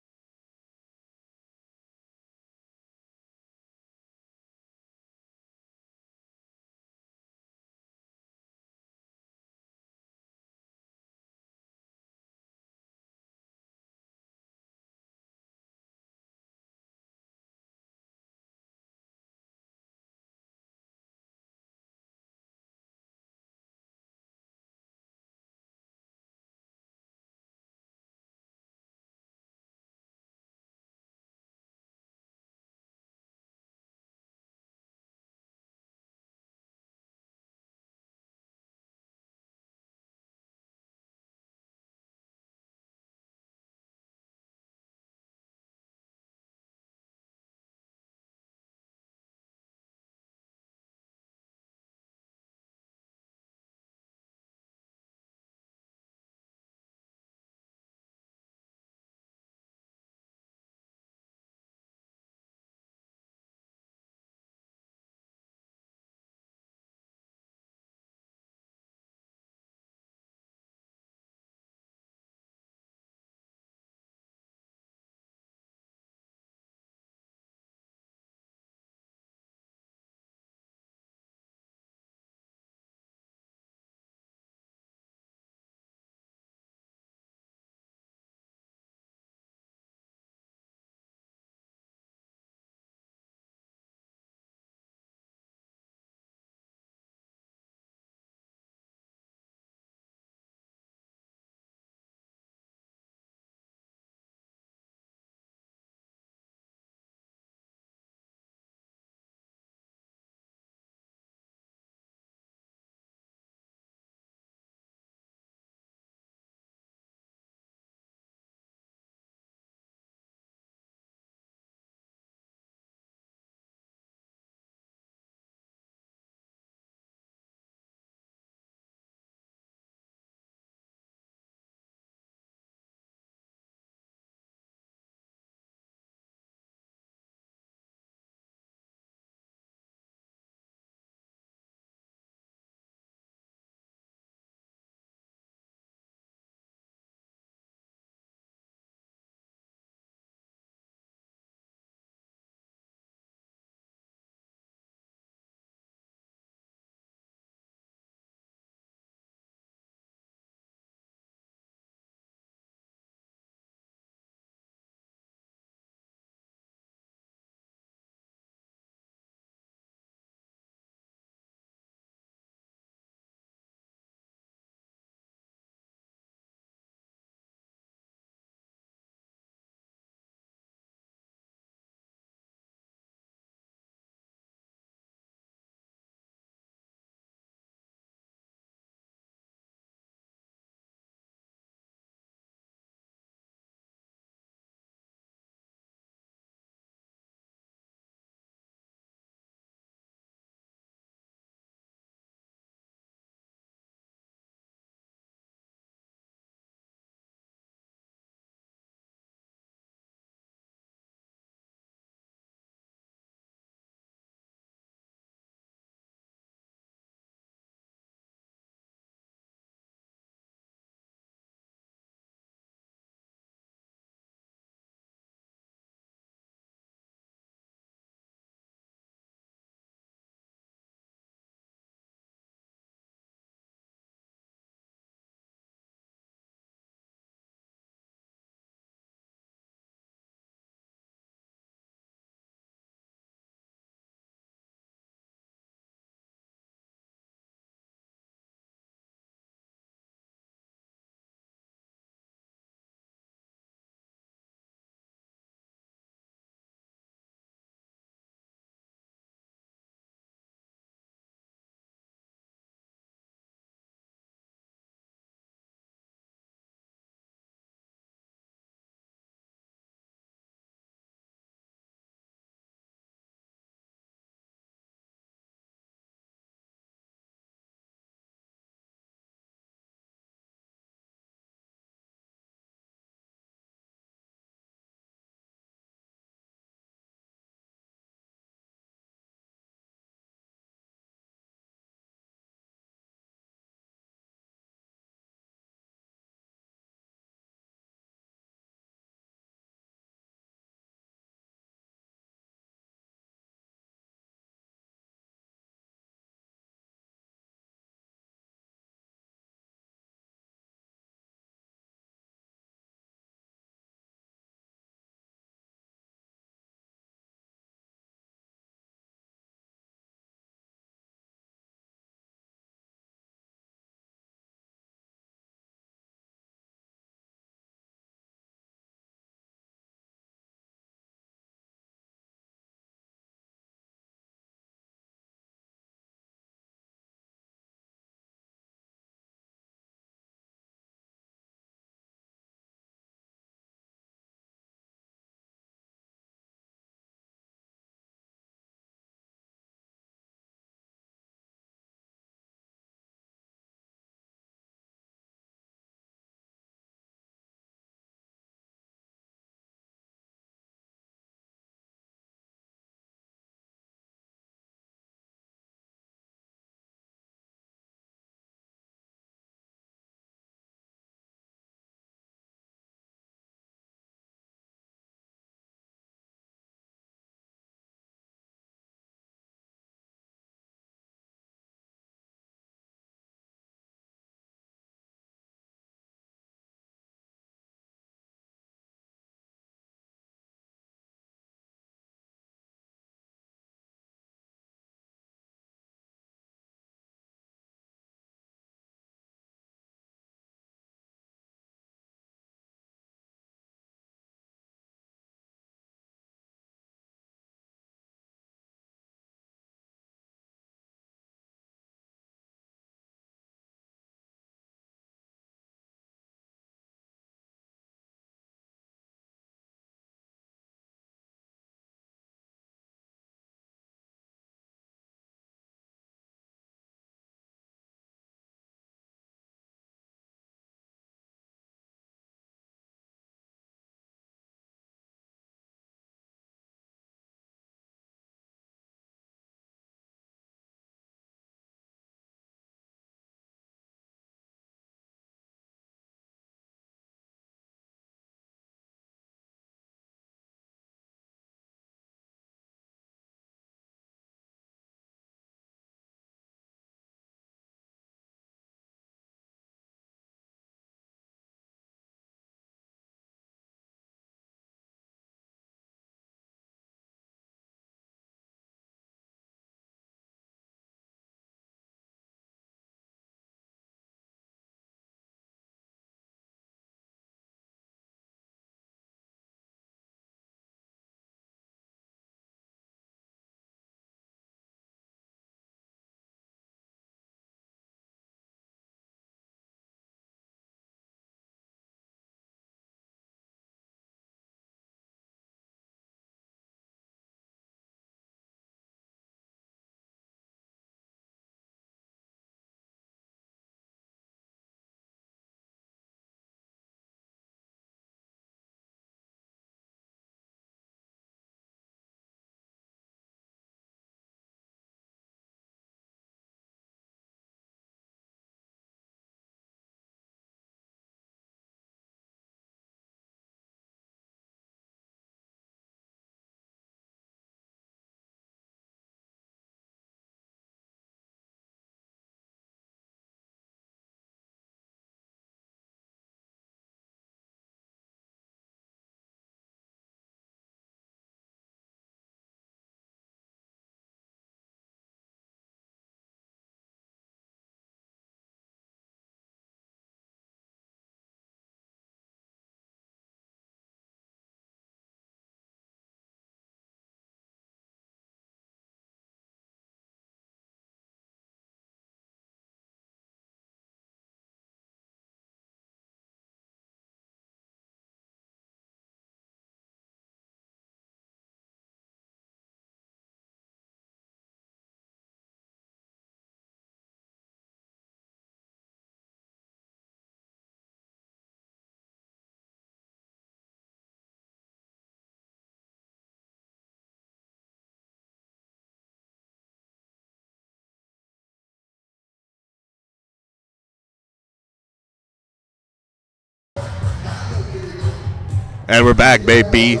And we're back, baby.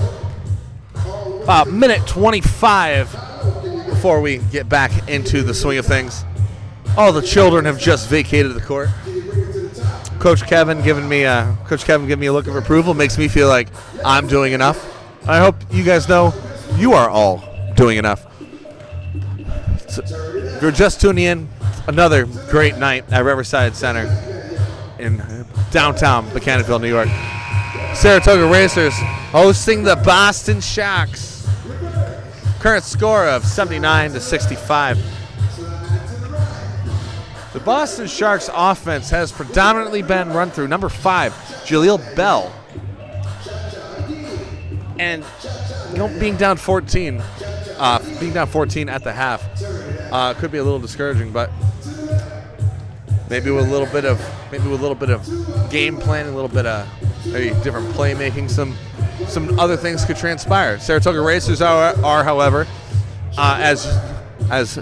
About minute 25 before we get back into the swing of things. All the children have just vacated the court. Coach Kevin giving me a look of approval makes me feel like I'm doing enough. I hope you guys know you are all doing enough. So, if you're just tuning in, another great night at Riverside Center in downtown Mechanicville, New York. Saratoga Racers hosting the Boston Sharks. Current score of 79-65. The Boston Sharks offense has predominantly been run through number 5, Jaleel Bell. And being down 14 at the half could be a little discouraging, but maybe with a little bit of game planning, a little bit of maybe different playmaking, some other things could transpire. Saratoga Racers are however, as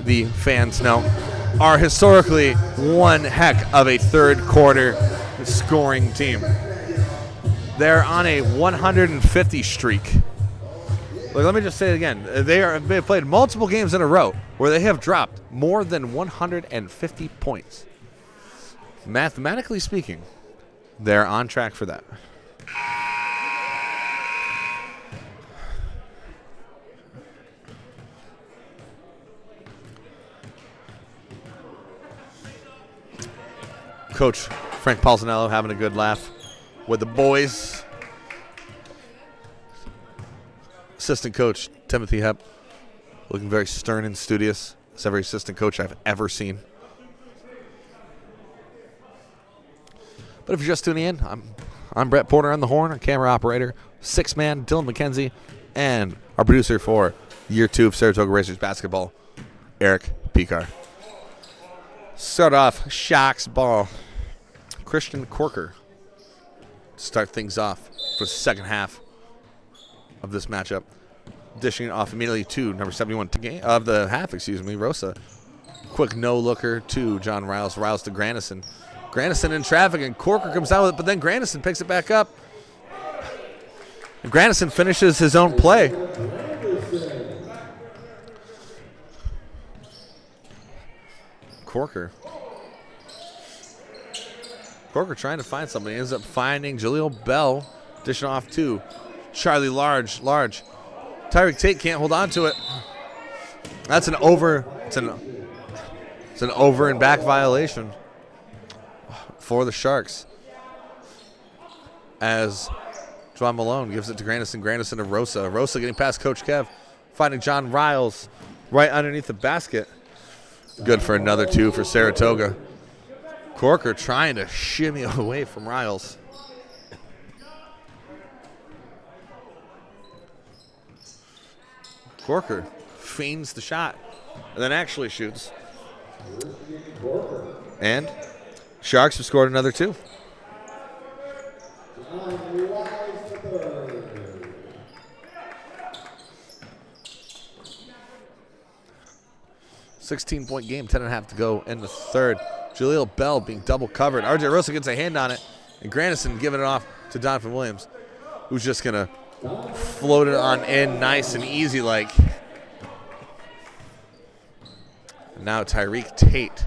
the fans know, are historically one heck of a third quarter scoring team. They're on a 150 streak. Look, let me just say it again. They have played multiple games in a row where they have dropped more than 150 points. Mathematically speaking, they're on track for that. Coach Frank Palzanello having a good laugh with the boys. Assistant coach Timothy Hepp looking very stern and studious. It's every assistant coach I've ever seen. But if you're just tuning in, I'm Brett Porter on the horn, our camera operator, 6-man Dylan McKenzie, and our producer for year 2 of Saratoga Racers basketball, Eric Picar. Start off Sharks ball. Christian Corker to start things off for the second half of this matchup. Dishing it off immediately to number 71 of the half, Rosa. Quick no-looker to John Riles. Riles to Grandison. Grandison in traffic, and Corker comes out with it, but then Grandison picks it back up. And Grandison finishes his own play. Corker trying to find somebody. Ends up finding Jaleel Bell. Dishing off to Charlie Large. Tyreek Tate can't hold on to it. That's an over. It's an over and back violation for the Sharks. As Juan Malone gives it to Grandison. Grandison to Rosa. Rosa getting past Coach Kev. Finding John Riles right underneath the basket. Good for another 2 for Saratoga. Corker trying to shimmy away from Riles. Corker feigns the shot and then actually shoots. And Sharks have scored another 2. $16-point game, 10.5 to go in the third. Jaleel Bell being double covered. RJ Rosa gets a hand on it, and Grandison giving it off to Donovan Williams, who's just going to float it on in nice and easy like. And now Tyreek Tate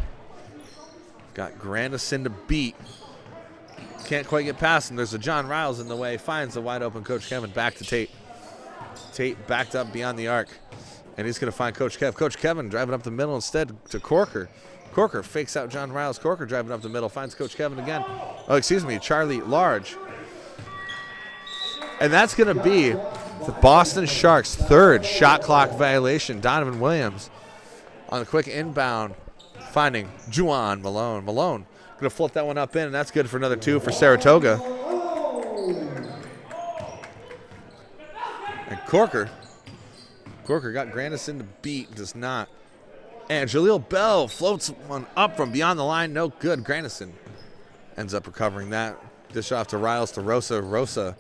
got Grandison to beat. Can't quite get past him. There's a John Riles in the way. Finds the wide open Coach Kevin. Back to Tate. Tate backed up beyond the arc. And he's going to find Coach Kev. Coach Kevin driving up the middle instead to Corker. Corker fakes out John Riles. Corker driving up the middle. Finds Coach Kevin again. Charlie Large. And that's going to be the Boston Sharks' third shot clock violation. Donovan Williams on the quick inbound. Finding Juwan Malone. Malone going to flip that one up in, and that's good for another 2 for Saratoga. And Corker got Grandison to beat, does not. And Jaleel Bell floats one up from beyond the line, no good. Grandison ends up recovering that. Dish off to Riles to Rosa. Rosa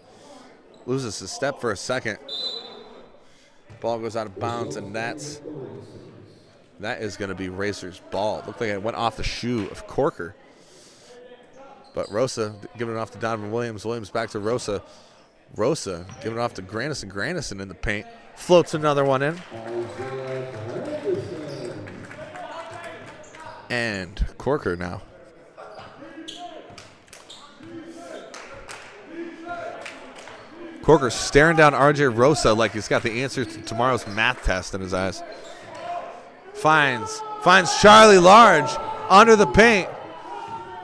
loses his step for a second. Ball goes out of bounds, and that is going to be Racers' ball. Looked like it went off the shoe of Corker. But Rosa giving it off to Donovan Williams. Williams back to Rosa. Rosa giving it off to Grandison. Grandison in the paint. Floats another one in. And Corker now. Corker staring down RJ Rosa like he's got the answer to tomorrow's math test in his eyes. Finds Charlie Large under the paint.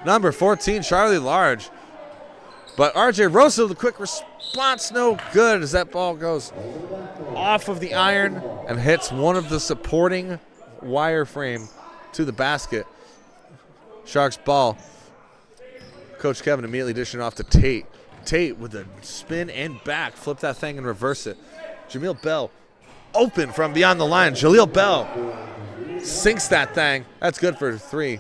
Number 14, Charlie Large. But RJ Rosa, the quick response, no good as that ball goes off of the iron and hits one of the supporting wire frame to the basket. Sharks ball. Coach Kevin immediately dishing it off to Tate. Tate with a spin and back. Flip that thing and reverse it. Jameel Bell open from beyond the line. Jaleel Bell sinks that thing. That's good for 3.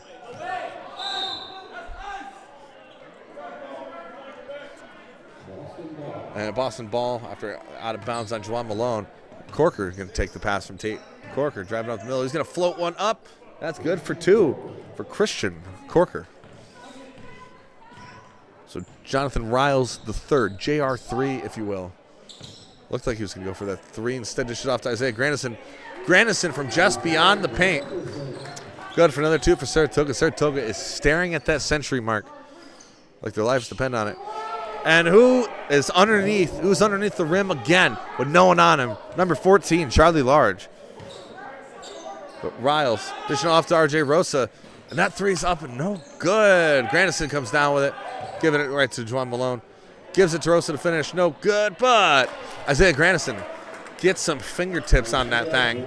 And a Boston ball after out of bounds on Juwan Malone. Corker going to take the pass from Tate. Corker driving up the middle. He's going to float one up. That's good for 2 for Christian Corker. So Jonathan Riles the third, JR3 if you will. Looked like he was going to go for that 3. Instead dished it off to Isaiah Grandison. Grandison from just beyond the paint. Good for another 2 for Saratoga. Saratoga is staring at that century mark like their lives depend on it. And who's underneath the rim again with no one on him? Number 14, Charlie Large. But Riles dishing off to RJ Rosa. And that 3's up and no good. Grandison comes down with it, giving it right to Juwan Malone. Gives it to Rosa to finish. No good, but Isaiah Grandison gets some fingertips on that thing.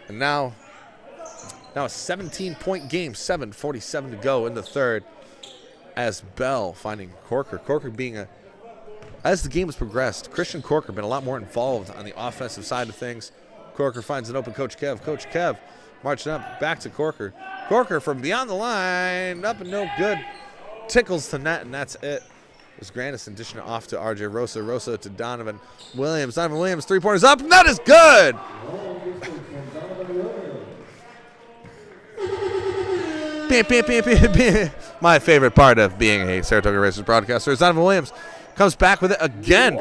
And now a 17-point game, 7:47 to go in the third. As Bell finding Corker. Corker being as the game has progressed, Christian Corker been a lot more involved on the offensive side of things. Corker finds an open Coach Kev. Coach Kev marching up back to Corker. Corker from beyond the line, up and no good. Tickles the net, and that's it. It was Grandison dishing it off to RJ Rosa. Rosa to Donovan Williams. Donovan Williams, 3-pointers up, and that is good. Bam, bam, bam, bam, bam. My favorite part of being a Saratoga Racers broadcaster is Donovan Williams comes back with it again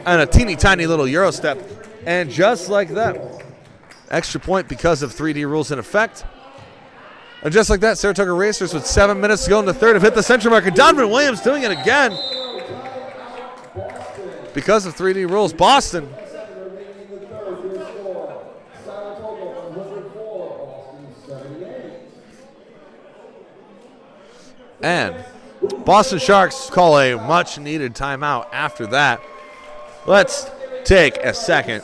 and a teeny tiny little Euro step. And just like that, extra point because of 3D rules in effect. And just like that, Saratoga Racers with 7 minutes to go in the third have hit the century marker. Donovan Williams doing it again. Because of 3D rules, Boston. And Boston Sharks call a much-needed timeout after that. Let's take a second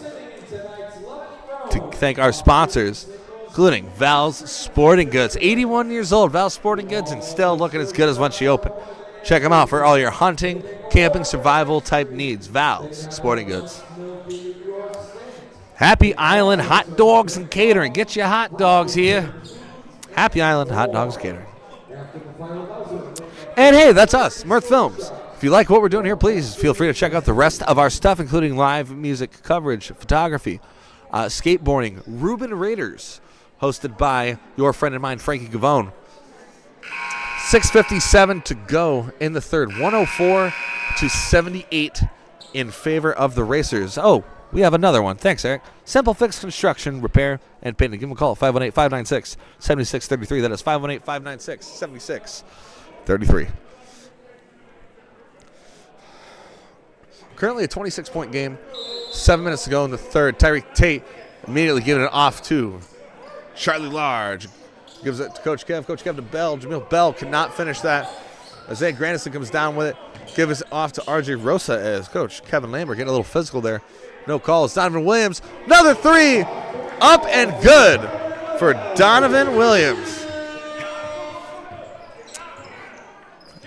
to thank our sponsors, including Val's Sporting Goods. 81 years old, Val's Sporting Goods, and still looking as good as when she opened. Check them out for all your hunting, camping, survival-type needs. Val's Sporting Goods. Happy Island Hot Dogs and Catering. Get your hot dogs here. Happy Island Hot Dogs Catering. And hey, that's us, Mirth Films. If you like what we're doing here, please feel free to check out the rest of our stuff, including live music coverage, photography, skateboarding, Reuben Raiders, hosted by your friend and mine, Frankie Gavone. 6:57 to go in the third, 104-78 in favor of the Racers. Oh, we have another one. Thanks, Eric. Simple Fix Construction, Repair, and Painting. Give them a call, 518-596-7633. That is 518-596-7633. Currently a 26-point game. 7 minutes to go in the third. Tyreek Tate immediately giving it off to Charlie Large. Gives it to Coach Kev. Coach Kev to Bell. Jameel Bell cannot finish that. Isaiah Grandison comes down with it. Gives it off to RJ Rosa as Coach Kevin Lambert getting a little physical there. No calls. Donovan Williams. Another 3. Up and good for Donovan Williams.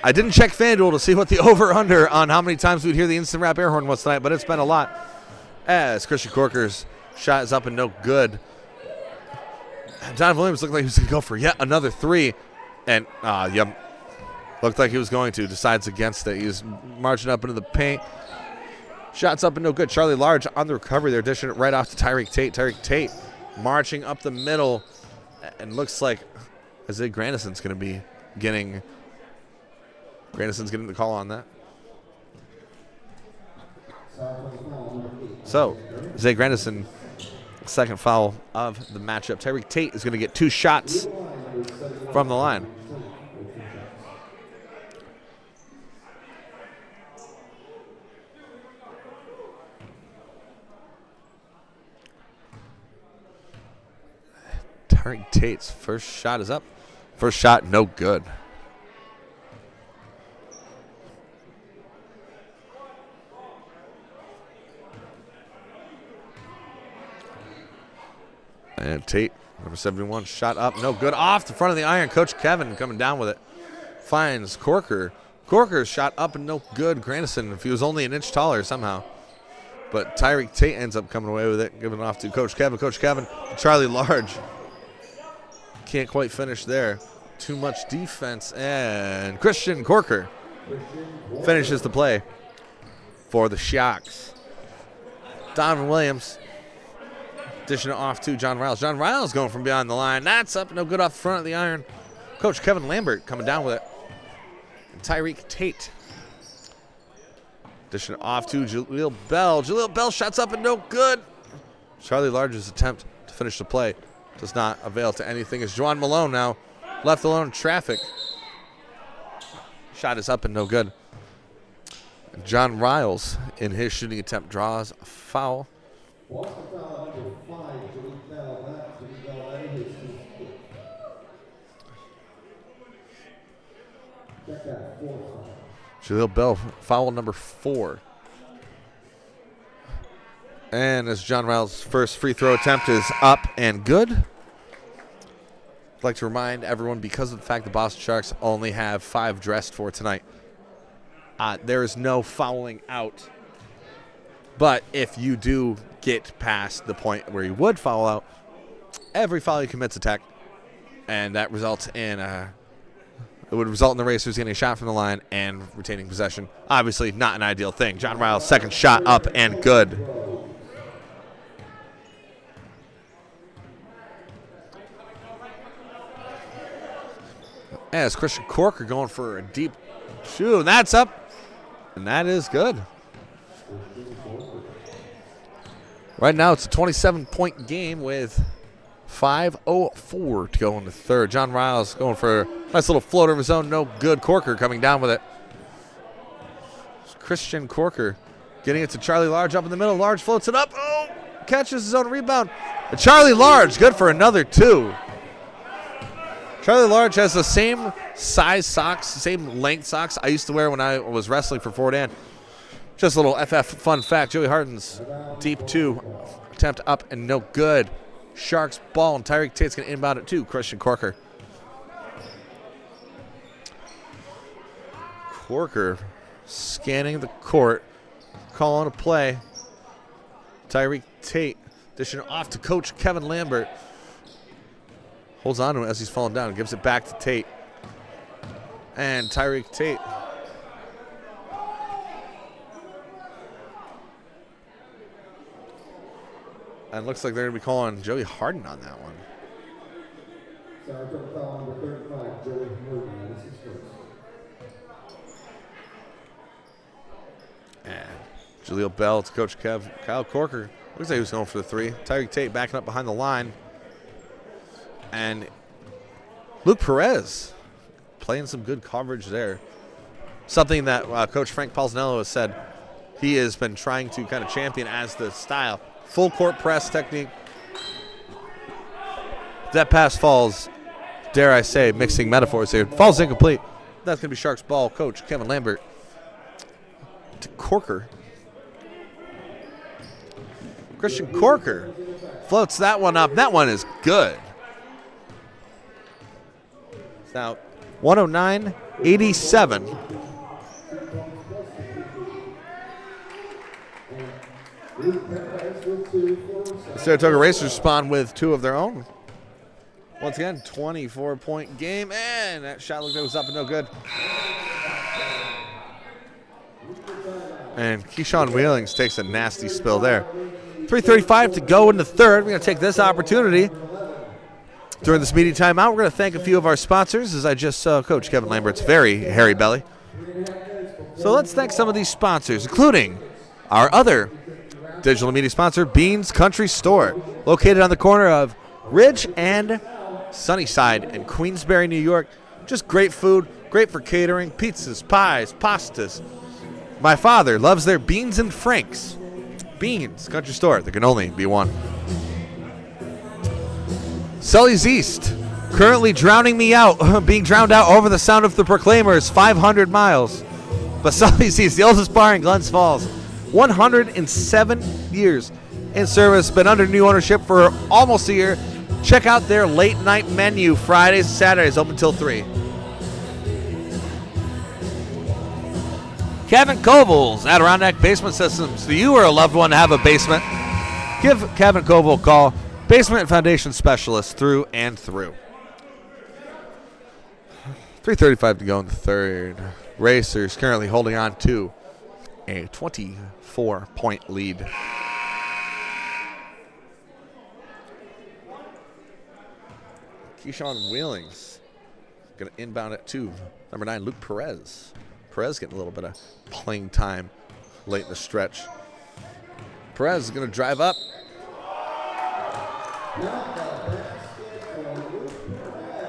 I didn't check FanDuel to see what the over-under on how many times we'd hear the instant rap air horn was tonight, but it's been a lot. As Christian Corker's shot is up and no good. Donovan Williams looked like he was going to go for yet another 3. And, looked like he was going to. Decides against it. He's marching up into the paint. Shots up and no good. Charlie Large on the recovery. They're dishing it right off to Tyreek Tate. Tyreek Tate marching up the middle. And looks like Isaiah Grandison's going to be getting... Grandison's getting the call on that. So, Zay Grandison, second foul of the matchup. Tyreek Tate is going to get 2 shots from the line. Tyreek Tate's first shot is up. First shot, no good. And Tate, number 71, shot up, no good. Off the front of the iron. Coach Kevin coming down with it. Finds Corker. Corker's shot up and no good. Grandison, if he was only an inch taller somehow. But Tyreek Tate ends up coming away with it, giving it off to Coach Kevin. Coach Kevin, Charlie Large. Can't quite finish there. Too much defense. And Christian Corker finishes the play for the Sharks. Donovan Williams dishing it off to John Riles. John Riles going from beyond the line. That's up, no good off the front of the iron. Coach Kevin Lambert coming down with it. And Tyreek Tate dishing it off to Jaleel Bell. Jaleel Bell shots up and no good. Charlie Large's attempt to finish the play does not avail to anything as Juwan Malone now left alone in traffic. Shot is up and no good. John Riles in his shooting attempt draws a foul. Jaleel Bell, foul number 4. And as John Riles' first free throw attempt is up and good. I'd like to remind everyone, because of the fact the Boston Sharks only have 5 dressed for tonight, there is no fouling out. But if you do get past the point where you would foul out, every foul you commit's a tech, and that results in it would result in the Racers getting a shot from the line and retaining possession. Obviously, not an ideal thing. John Riles' second shot up and good. As Christian Corker going for a deep shoot, and that's up, and that is good. Right now, it's a 27-point game with 5:04 to go in the third. John Riles going for a nice little floater of his own. No good. Corker coming down with it. Christian Corker getting it to Charlie Large up in the middle. Large floats it up. Oh, catches his own rebound. And Charlie Large good for another 2. Charlie Large has the same size socks, same length socks I used to wear when I was wrestling for Fort Ann. Just a little FF fun fact. Joey Harden's deep 2 attempt up and no good. Sharks ball, and Tyreek Tate's going to inbound it to Christian Corker. Corker scanning the court, calling a play. Tyreek Tate dishing it off to Coach Kevin Lambert. Holds on to it as he's falling down, gives it back to Tate. And Tyreek Tate and looks like they're going to be calling Joey Harden on that one. Saratoga foul number 35, Joey Harden. This is first. And Jaleel Bell to Coach Kev. Kyle Corker looks like he was going for the 3. Tyreek Tate backing up behind the line. And Luke Perez playing some good coverage there. Something that Coach Frank Palzanello has said he has been trying to kind of champion as the style. Full court press technique. That pass falls, dare I say, mixing metaphors here. Falls incomplete. That's going to be Sharks ball. Coach Kevin Lambert to Corker. Christian Corker floats that one up. That one is good. It's now 109-87. The Saratoga Racers respond with 2 of their own. Once again, 24-point game, and that shot looked like it was up and no good. And Keyshawn Wheelings takes a nasty spill there. 3:35 to go in the third. We're going to take this opportunity during this media timeout. We're going to thank a few of our sponsors, as I just saw Coach Kevin Lambert's very hairy belly. So let's thank some of these sponsors, including our other digital media sponsor, Beans Country Store, located on the corner of Ridge and Sunnyside in Queensbury, New York. Just great food, great for catering, pizzas, pies, pastas. My father loves their beans and franks. Beans Country Store, there can only be one. Sully's East, currently drowning me out, being drowned out over the sound of the Proclaimers, 500 miles. But Sully's East, the oldest bar in Glens Falls, 107 years in service, been under new ownership for almost a year. Check out their late night menu, Fridays and Saturdays, open till 3. Kevin Koval's Adirondack Basement Systems. Do you or a loved one have a basement? Give Kevin Koval a call. Basement and foundation specialist through and through. 3:35 to go in the third. Racers currently holding on to a 24-point lead. Keyshawn Wheelings going to inbound it to number 9, Luke Perez. Perez getting a little bit of playing time late in the stretch. Perez is going to drive up.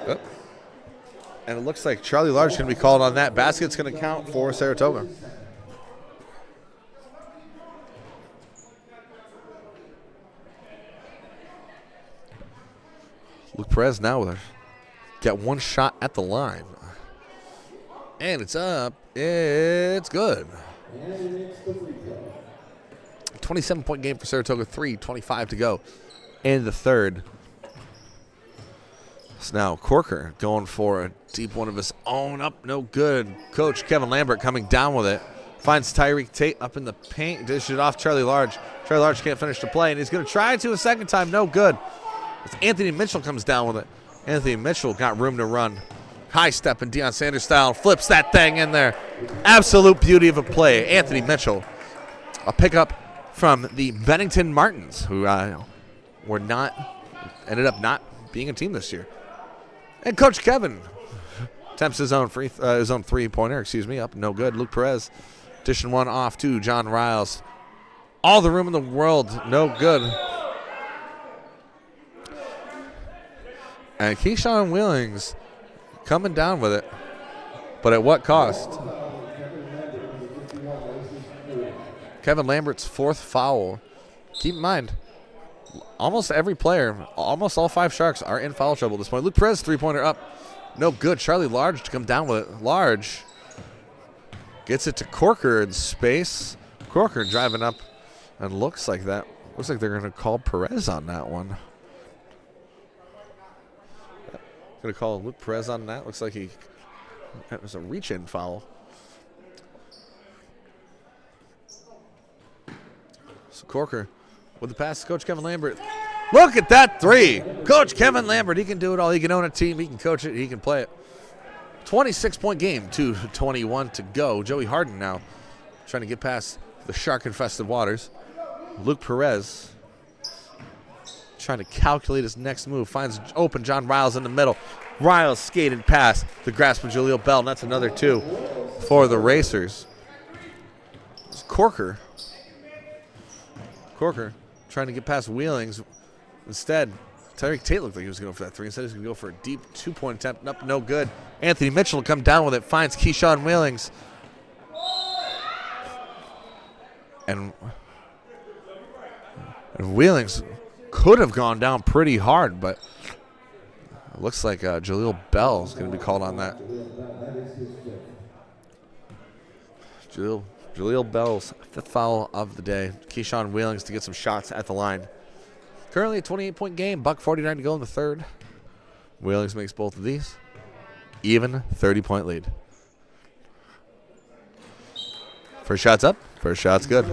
Oh. And it looks like Charlie Large is going to be called on that. Basket's going to count for Saratoga. Luke Perez now with got one shot at the line. And it's up. It's good. 27-point game for Saratoga. 3:25 to go in the third. So now Corker going for a deep one of his own. Up, no good. Coach Kevin Lambert coming down with it. Finds Tyreek Tate up in the paint. Dishes it off Charlie Large. Charlie Large can't finish the play, and he's going to try it to a second time. No good. As Anthony Mitchell comes down with it. Anthony Mitchell got room to run. High step in Deion Sanders style. Flips that thing in there. Absolute beauty of a play. Anthony Mitchell. A pickup from the Bennington Martins, who ended up not being a team this year. And Coach Kevin attempts his own three-pointer, up, no good. Luke Perez dishing one off to John Riles. All the room in the world, no good. And Keyshawn Wheelings coming down with it, but at what cost? Kevin Lambert's fourth foul. Keep in mind, almost every player, almost all 5 Sharks are in foul trouble at this point. Luke Perez, three-pointer up. No good. Charlie Large to come down with it. Large gets it to Corker in space. Corker driving up, and looks like they're going to call Perez on that one. Going to call Luke Perez on that. Looks like that was a reach-in foul. So Corker with the pass to Coach Kevin Lambert. Look at that three. Coach Kevin Lambert, he can do it all. He can own a team. He can coach it. He can play it. 26-point game, 2:21 to go. Joey Harden now trying to get past the shark-infested waters. Luke Perez trying to calculate his next move. Finds open John Riles in the middle. Riles skated past the grasp of Jaleel Bell. And that's another 2 for the Racers. It's Corker trying to get past Wheelings. Instead, Tyreek Tate looked like he was going for that 3. Instead, he's going to go for a deep 2-point attempt. Nope, no good. Anthony Mitchell will come down with it. Finds Keyshawn Wheelings. And Wheelings could have gone down pretty hard, but it looks like Jaleel Bell is going to be called on that. Jaleel Bell's 5th foul of the day. Keyshawn Wheelings to get some shots at the line. Currently a 28-point game, $1:49 to go in the third. Wheelings makes both of these. Even 30-point lead. First shot's up. First shot's good.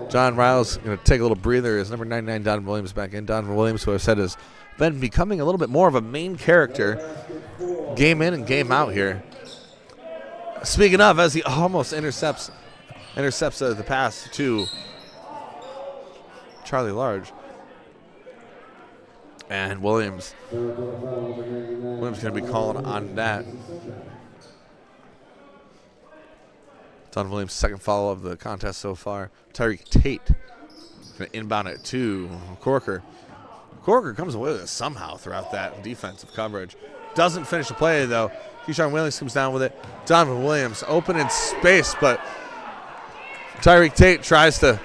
John Riles going to take a little breather as number 99 Donovan Williams back in. Donovan Williams, who I've said has been becoming a little bit more of a main character game in and game out here. Speaking of, as he almost intercepts the pass to Charlie Large. And Williams going to be calling on that. Don Williams' second foul of the contest so far. Tyreek Tate going to inbound it to Corker. Corker comes away with it somehow throughout that defensive coverage. Doesn't finish the play, though. Keyshawn Williams comes down with it. Donovan Williams open in space, but Tyreek Tate tries to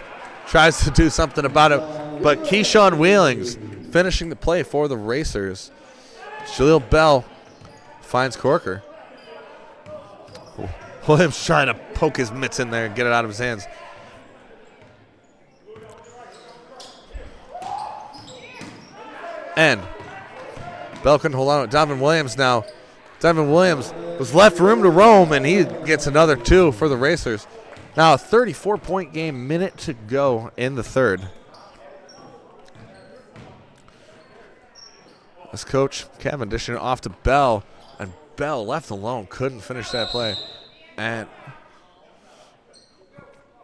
do something about it. But Keyshawn Williams finishing the play for the Racers. Jaleel Bell finds Corker. Williams trying to poke his mitts in there and get it out of his hands. And Bell couldn't hold on to it. Donovan Williams now. Donovan Williams was left room to roam, and he gets another 2 for the Racers. Now a 34-point game, minute to go in the third. As Coach Kevin dishing it off to Bell, and Bell left alone, couldn't finish that play. And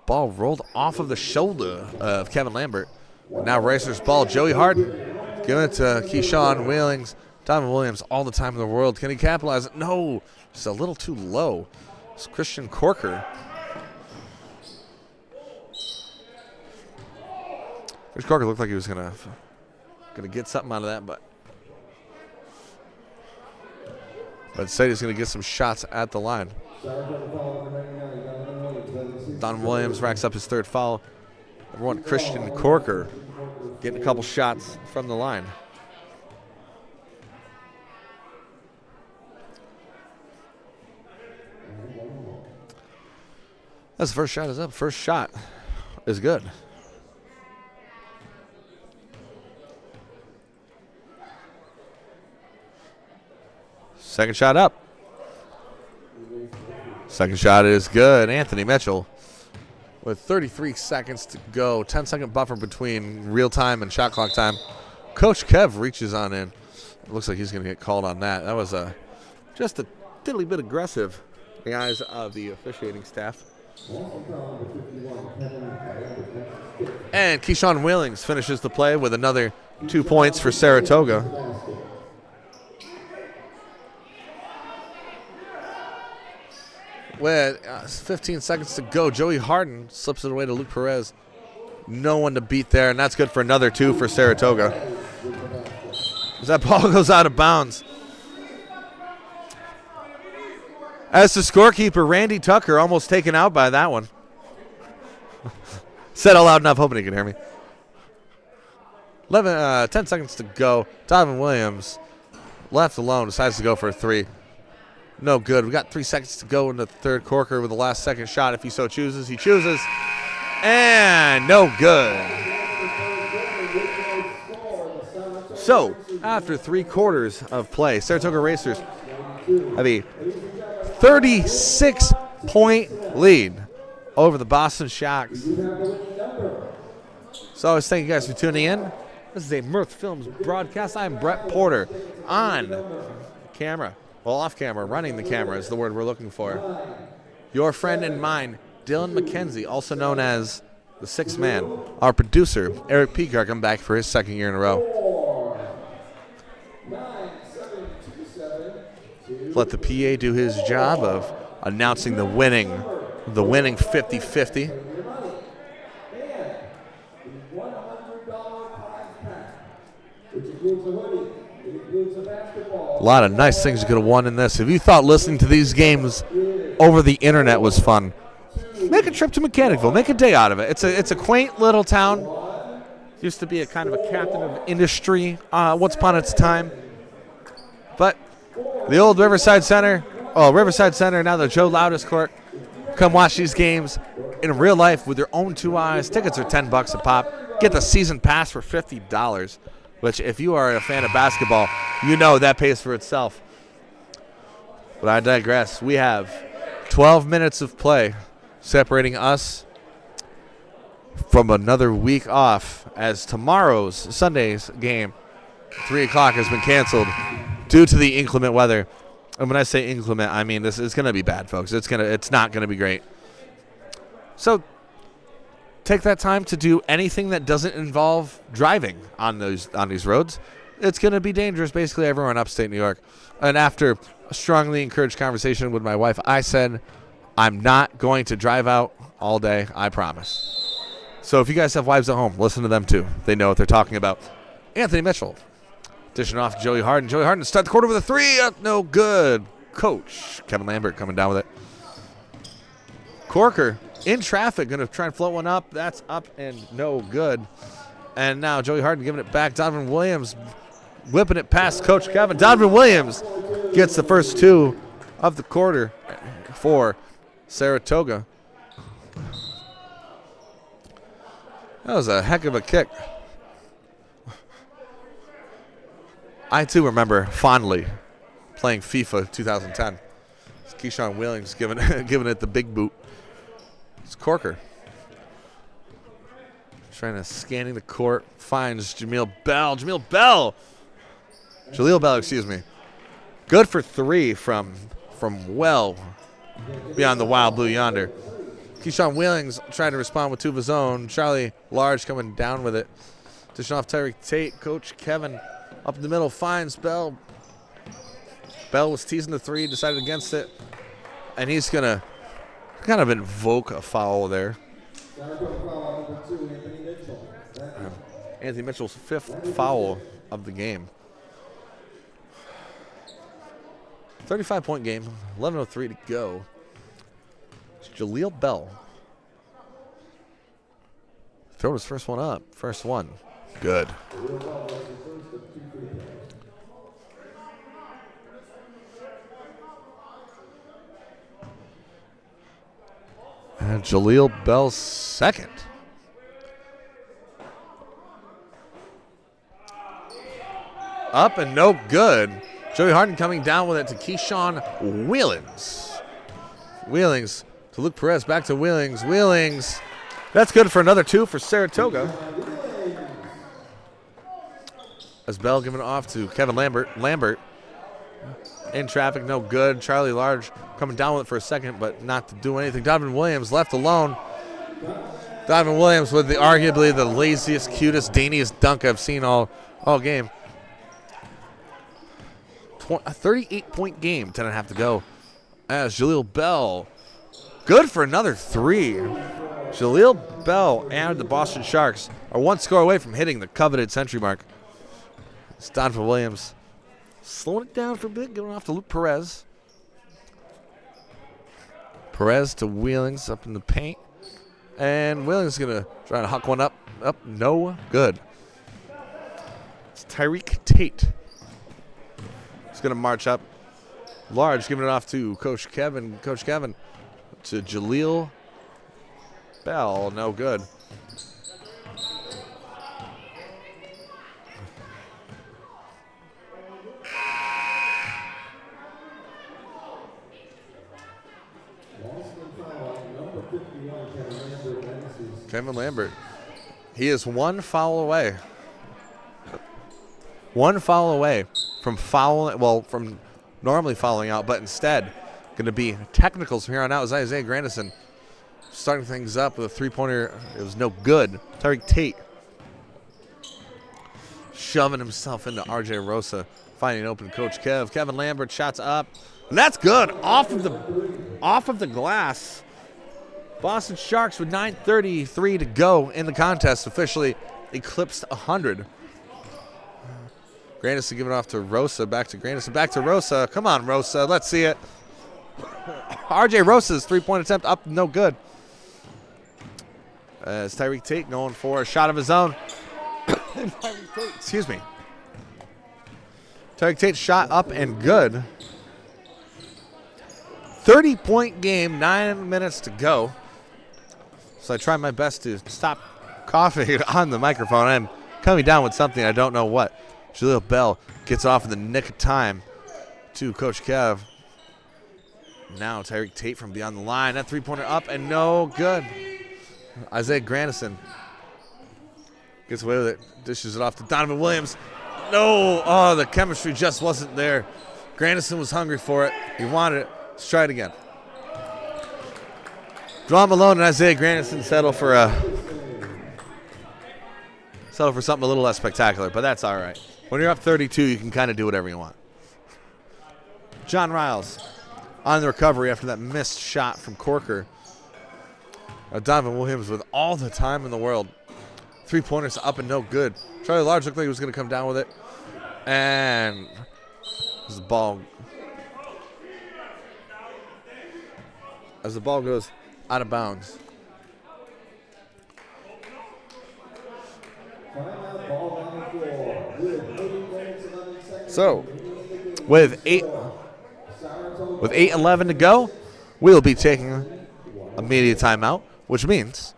ball rolled off of the shoulder of Kevin Lambert. Now Racers ball, Joey Harden giving it to Keyshawn Williams. Donovan Williams all the time in the world. Can he capitalize it? No, just a little too low. It's Christian Corker. Chris Corker looked like he was gonna get something out of that, but instead he's gonna get some shots at the line. Don Williams racks up his third foul. Number 1, Christian Corker getting a couple shots from the line. That's the first shot is up. First shot is good. Second shot up. Second shot is good. Anthony Mitchell with 33 seconds to go. 10-second buffer between real time and shot clock time. Coach Kev reaches on in. It looks like he's going to get called on that. That was just a diddly bit aggressive in the eyes of the officiating staff. And Keyshawn Williams finishes the play with another 2 points for Saratoga. With 15 seconds to go, Joey Harden slips it away to Luke Perez. No one to beat there, and that's good for another 2 for Saratoga. As that ball goes out of bounds. As the scorekeeper, Randy Tucker, almost taken out by that one. Said it loud enough, hoping he can hear me. 10 seconds to go. Donovan Williams, left alone, decides to go for a 3. No good. We got 3 seconds to go in the third. Corker with the last second shot if he so chooses. He chooses. And no good. So, after 3 quarters of play, Saratoga Racers have a 36-point lead over the Boston Sharks. So I was thanking you guys for tuning in. This is a Mirth Films broadcast. I'm Brett Porter on camera. Well, off camera, running the camera is the word we're looking for. Your friend and mine, Dylan McKenzie, also known as the Sixth Man. Our producer, Eric Peacock, come back for his second year in a row. Let the PA do his job of announcing the winning 50-50. A lot of nice things you could have won in this. If you thought listening to these games over the internet was fun, make a trip to Mechanicville. Make a day out of it. It's a quaint little town. Used to be a kind of a captain of industry once upon its time. But the old Riverside Center, now the Joe Loudis Court. Come watch these games in real life with your own 2 eyes. Tickets are $10 a pop. Get the season pass for $50. Which, if you are a fan of basketball, you know that pays for itself. But I digress. We have 12 minutes of play separating us from another week off, as Sunday's game, 3 o'clock, has been canceled due to the inclement weather. And when I say inclement, I mean this is going to be bad, folks. It's not going to be great. So take that time to do anything that doesn't involve driving on these roads. It's going to be dangerous, basically everywhere in upstate New York. And after a strongly encouraged conversation with my wife, I said, I'm not going to drive out all day, I promise. So if you guys have wives at home, listen to them too. They know what they're talking about. Anthony Mitchell dishing off to Joey Harden. Joey Harden to start the quarter with a three. No good. Coach Kevin Lambert coming down with it. Corker in traffic, going to try and float one up. That's up and no good. And now Joey Harden giving it back. Donovan Williams whipping it past Coach Kevin. Donovan Williams gets the first two of the quarter for Saratoga. That was a heck of a kick. I, too, remember fondly playing FIFA 2010. It's Keyshawn Wheeling's giving it the big boot. It's Corker. Trying to scanning the court. Finds Jaleel Bell, excuse me. Good for three from well beyond the wild blue yonder. Keyshawn Wheeling's trying to respond with two of his own. Charlie Large coming down with it. Dishing off Tyreek Tate. Coach Kevin up in the middle finds Bell. Bell was teasing the three, decided against it. And he's going to kind of invoke a foul there. Anthony Mitchell's fifth foul of the game. 35-point game, 11:03 to go. It's Jaleel Bell. Throwing his first one up. First one. Good. And Jaleel Bell's second. Up and no good. Joey Harden coming down with it to Keyshawn Wheelings. Wheelings to Luke Perez. Back to Wheelings. Wheelings. That's good for another two for Saratoga. As Bell giving it off to Kevin Lambert. Lambert in traffic, no good. Charlie Large coming down with it for a second, but not to do anything. Donovan Williams left alone. Donovan Williams with arguably the laziest, cutest, daintiest dunk I've seen all game. A 38-point game, 10.5 to go. As Jaleel Bell, good for another three. Jaleel Bell and the Boston Sharks are one score away from hitting the coveted century mark. It's Donovan Williams slowing it down for a bit, giving off to Luke Perez. Perez to Wheelings up in the paint. And Wheelings is going to try to huck one up. Up, no good. It's Tyreek Tate. He's going to march up. Large giving it off to Coach Kevin. Coach Kevin to Jaleel Bell. No good. Kevin Lambert. He is one foul away. One foul away from fouling, well, from normally fouling out, but instead going to be technicals from here on out. As Isaiah Grandison starting things up with a three-pointer. It was no good. Tyreek Tate shoving himself into R.J. Rosa, finding open Coach Kev. Kevin Lambert shots up, and that's good. Off of the glass. Boston Sharks with 9:33 to go in the contest officially eclipsed 100. Grandison giving it off to Rosa, back to Grandison, back to Rosa. Come on, Rosa, let's see it. R.J. Rosa's three-point attempt up, no good. As Tyreek Tate going for a shot of his own. Excuse me. Tyreek Tate shot up and good. 30-point game, 9 minutes to go. So I try my best to stop coughing on the microphone. I'm coming down with something, I don't know what. Jaleel Bell gets off in the nick of time to Coach Kev. Now Tyreek Tate from beyond the line. That three-pointer up and no good. Isaiah Grandison gets away with it. Dishes it off to Donovan Williams. No. Oh, the chemistry just wasn't there. Grandison was hungry for it. He wanted it. Let's try it again. Draw Malone and Isaiah Grandison settle for something a little less spectacular, but that's all right. When you're up 32, you can kind of do whatever you want. John Riles on the recovery after that missed shot from Corker. Donovan Williams with all the time in the world. 3-pointers up and no good. Charlie Large looked like he was going to come down with it. And as the ball goes out of bounds. So, with 8:11 to go, we'll be taking a media timeout, which means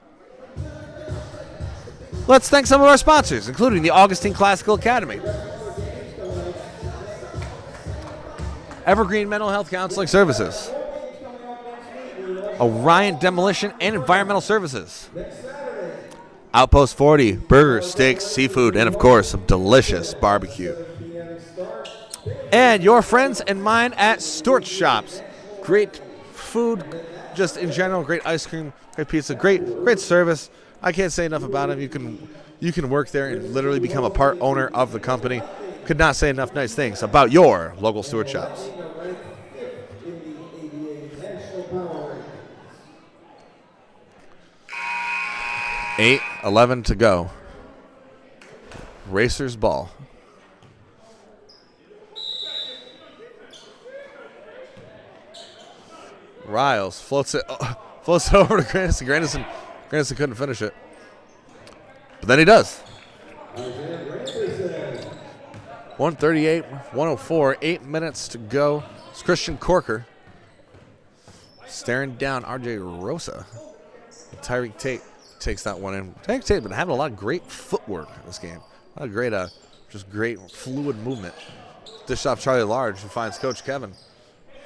let's thank some of our sponsors, including the Augustine Classical Academy, Evergreen Mental Health Counseling Services, Orion Demolition and Environmental Services, Outpost 40, burgers, steaks, seafood, and of course, some delicious barbecue. And your friends and mine at Storch Shops. Great food, just in general, great ice cream, great pizza, great service. I can't say enough about them. You can work there and literally become a part owner of the company. Could not say enough nice things about your local Storch Shops. 8:11 to go. Racers ball. Riles floats it over to Grandison. Grandison couldn't finish it, but then he does. 138, 104, 8 minutes to go. It's Christian Corker staring down R.J. Rosa. Tyreek Tate takes that one in. Tyreek Tate been having a lot of great footwork in this game. A lot of great, just great fluid movement. Dish off Charlie Large, who finds Coach Kevin,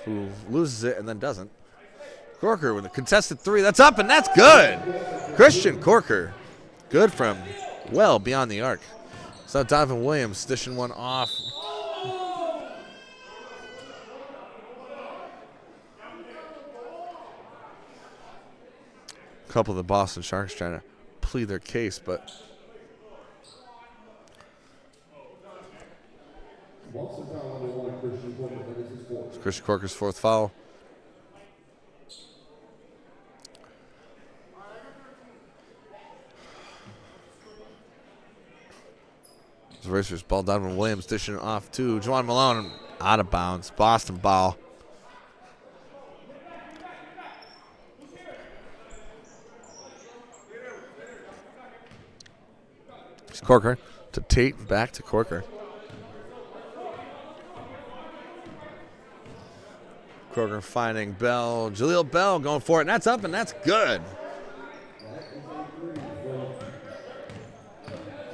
who loses it and then doesn't. Corker with a contested three. That's up, and that's good. Christian Corker. Good from well beyond the arc. So Donovan Williams dishing one off. A couple of the Boston Sharks trying to plead their case, but it's Christian Corker's fourth foul. The Racers ball. Donovan Williams dishing it off to Juwan Malone. Out of bounds. Boston ball. It's Corker to Tate. Back to Corker. Corker finding Bell. Jaleel Bell going for it. And that's up and that's good.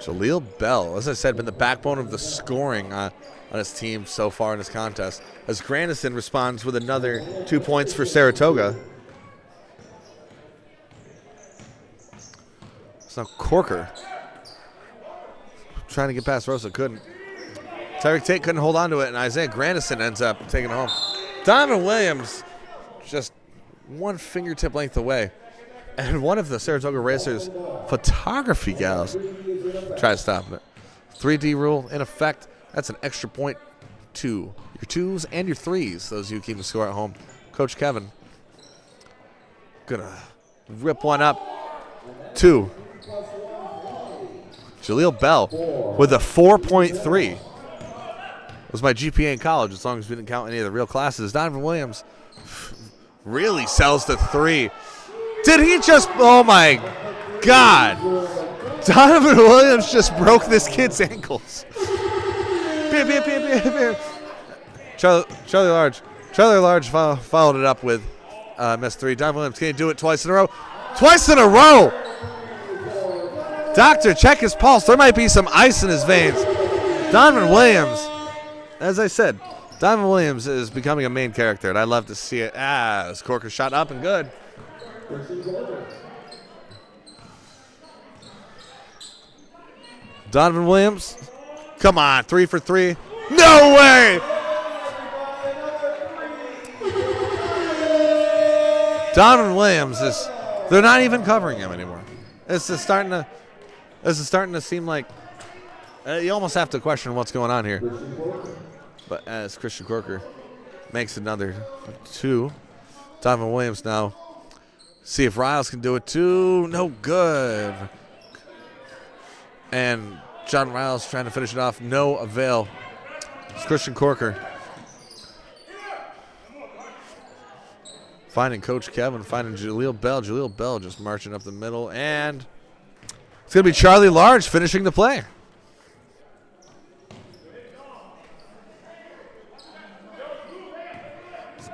Jaleel Bell, as I said, been the backbone of the scoring on his team so far in this contest. As Grandison responds with another 2 points for Saratoga. It's now Corker trying to get past Rosa, couldn't. Tyreek Tate couldn't hold on to it, and Isaiah Grandison ends up taking it home. Donovan Williams just one fingertip length away. And one of the Saratoga Racers photography gals tries stopping it. 3D rule in effect. That's an extra point to your twos and your threes. Those of you keeping score at home. Coach Kevin gonna rip one up. 2. Jaleel Bell with a 4.3. It was my GPA in college, as long as we didn't count any of the real classes. Donovan Williams really sells the 3. Did he just, oh my God. Donovan Williams just broke this kid's ankles. Charlie Large followed it up with missed 3. Donovan Williams can't do it twice in a row. Twice in a row. Doctor, check his pulse. There might be some ice in his veins. Donovan Williams, as I said, Donovan Williams is becoming a main character, and I love to see it. As Corker shot up and good. Donovan Williams, come on, 3 for 3. No way! Donovan Williams is, they're not even covering him anymore. This is starting to seem like you almost have to question what's going on here. But as Christian Corker makes another 2. Donovan Williams now. See if Riles can do it too. No good. And John Riles trying to finish it off. No avail. It's Christian Corker. Finding Coach Kevin, finding Jaleel Bell. Jaleel Bell just marching up the middle. And it's going to be Charlie Large finishing the play.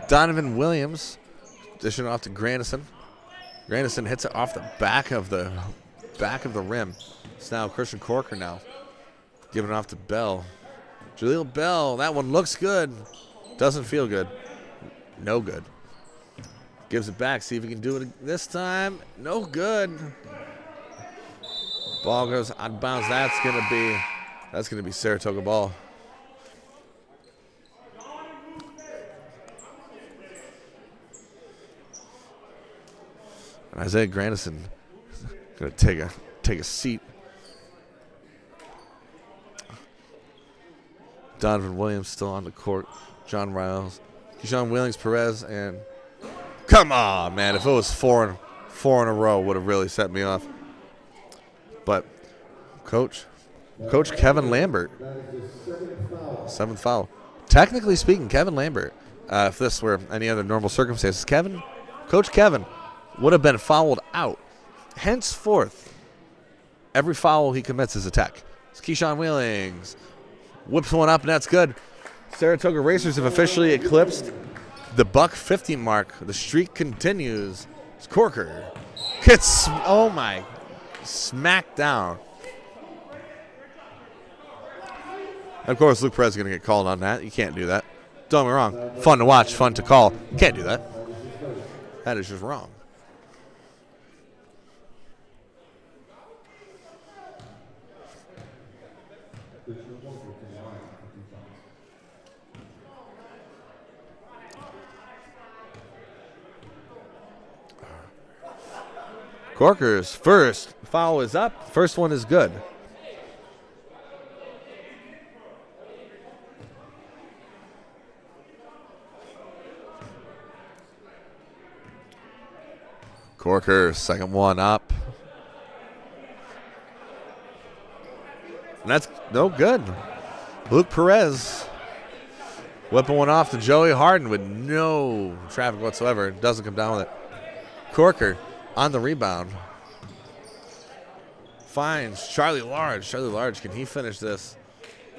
Donovan Williams dishing off to Grandison. Grandison hits it off the back of the rim. It's now Christian Corker now. Giving it off to Bell. Jaleel Bell, that one looks good. Doesn't feel good. No good. Gives it back, see if he can do it this time. No good. Ball goes out of bounds. That's gonna be Saratoga ball. And Isaiah Grandison gonna take a seat. Donovan Williams still on the court. John Riles, Keyshawn Willings, Perez, and come on, man! If it was four in a row, would have really set me off. But Coach Kevin Lambert, 7th foul. Technically speaking, Kevin Lambert, if this were any other normal circumstances, Coach Kevin would have been fouled out. Henceforth, every foul he commits is a tech. It's Keyshawn Willings. Whips one up, and that's good. Saratoga Racers have officially eclipsed the $150 mark. The streak continues. It's Corker. Gets, oh my, smacked down. And of course, Luke Perez is going to get called on that. You can't do that. Don't get me wrong. Fun to watch, fun to call. Can't do that. That is just wrong. Corker's first foul is up. First one is good. Corker, second one up. And that's no good. Luke Perez whipping one off to Joey Harden with no traffic whatsoever. Doesn't come down with it. Corker on the rebound. Finds Charlie Large. Charlie Large, can he finish this?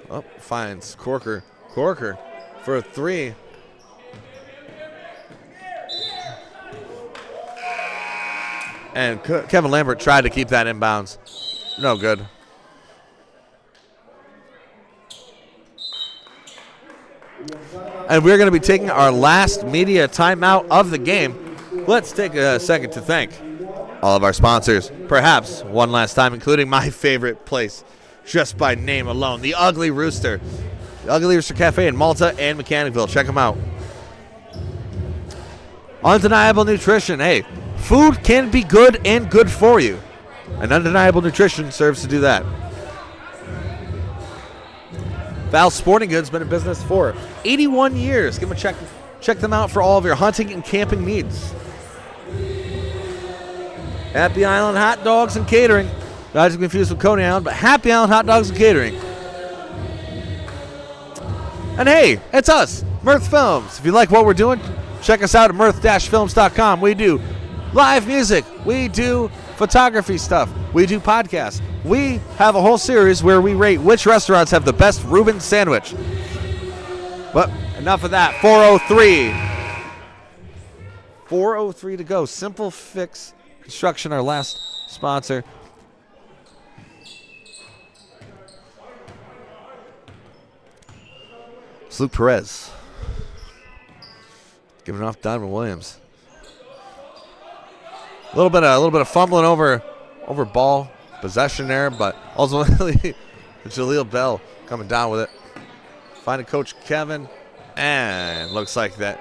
Oh, finds Corker. Corker for a 3. And Kevin Lambert tried to keep that inbounds. No good. And we're going to be taking our last media timeout of the game. Let's take a second to thank all of our sponsors, perhaps one last time, including my favorite place, just by name alone, the Ugly Rooster. The Ugly Rooster Cafe in Malta and Mechanicville. Check them out. Undeniable Nutrition. Hey, food can be good and good for you. And Undeniable Nutrition serves to do that. Val Sporting Goods been in business for 81 years. Give them a check. Check them out for all of your hunting and camping needs. Happy Island Hot Dogs and Catering. Not to be confused with Coney Island, but Happy Island Hot Dogs and Catering. And hey, it's us, Mirth Films. If you like what we're doing, check us out at mirth-films.com. We do live music. We do photography stuff. We do podcasts. We have a whole series where we rate which restaurants have the best Reuben sandwich. But enough of that. 4:03 to go. Simple Fix Construction, our last sponsor. It's Luke Perez. Giving it off Donovan Williams. A little bit of fumbling over ball possession there, but ultimately Jaleel Bell coming down with it. Finding Coach Kevin, and looks like they're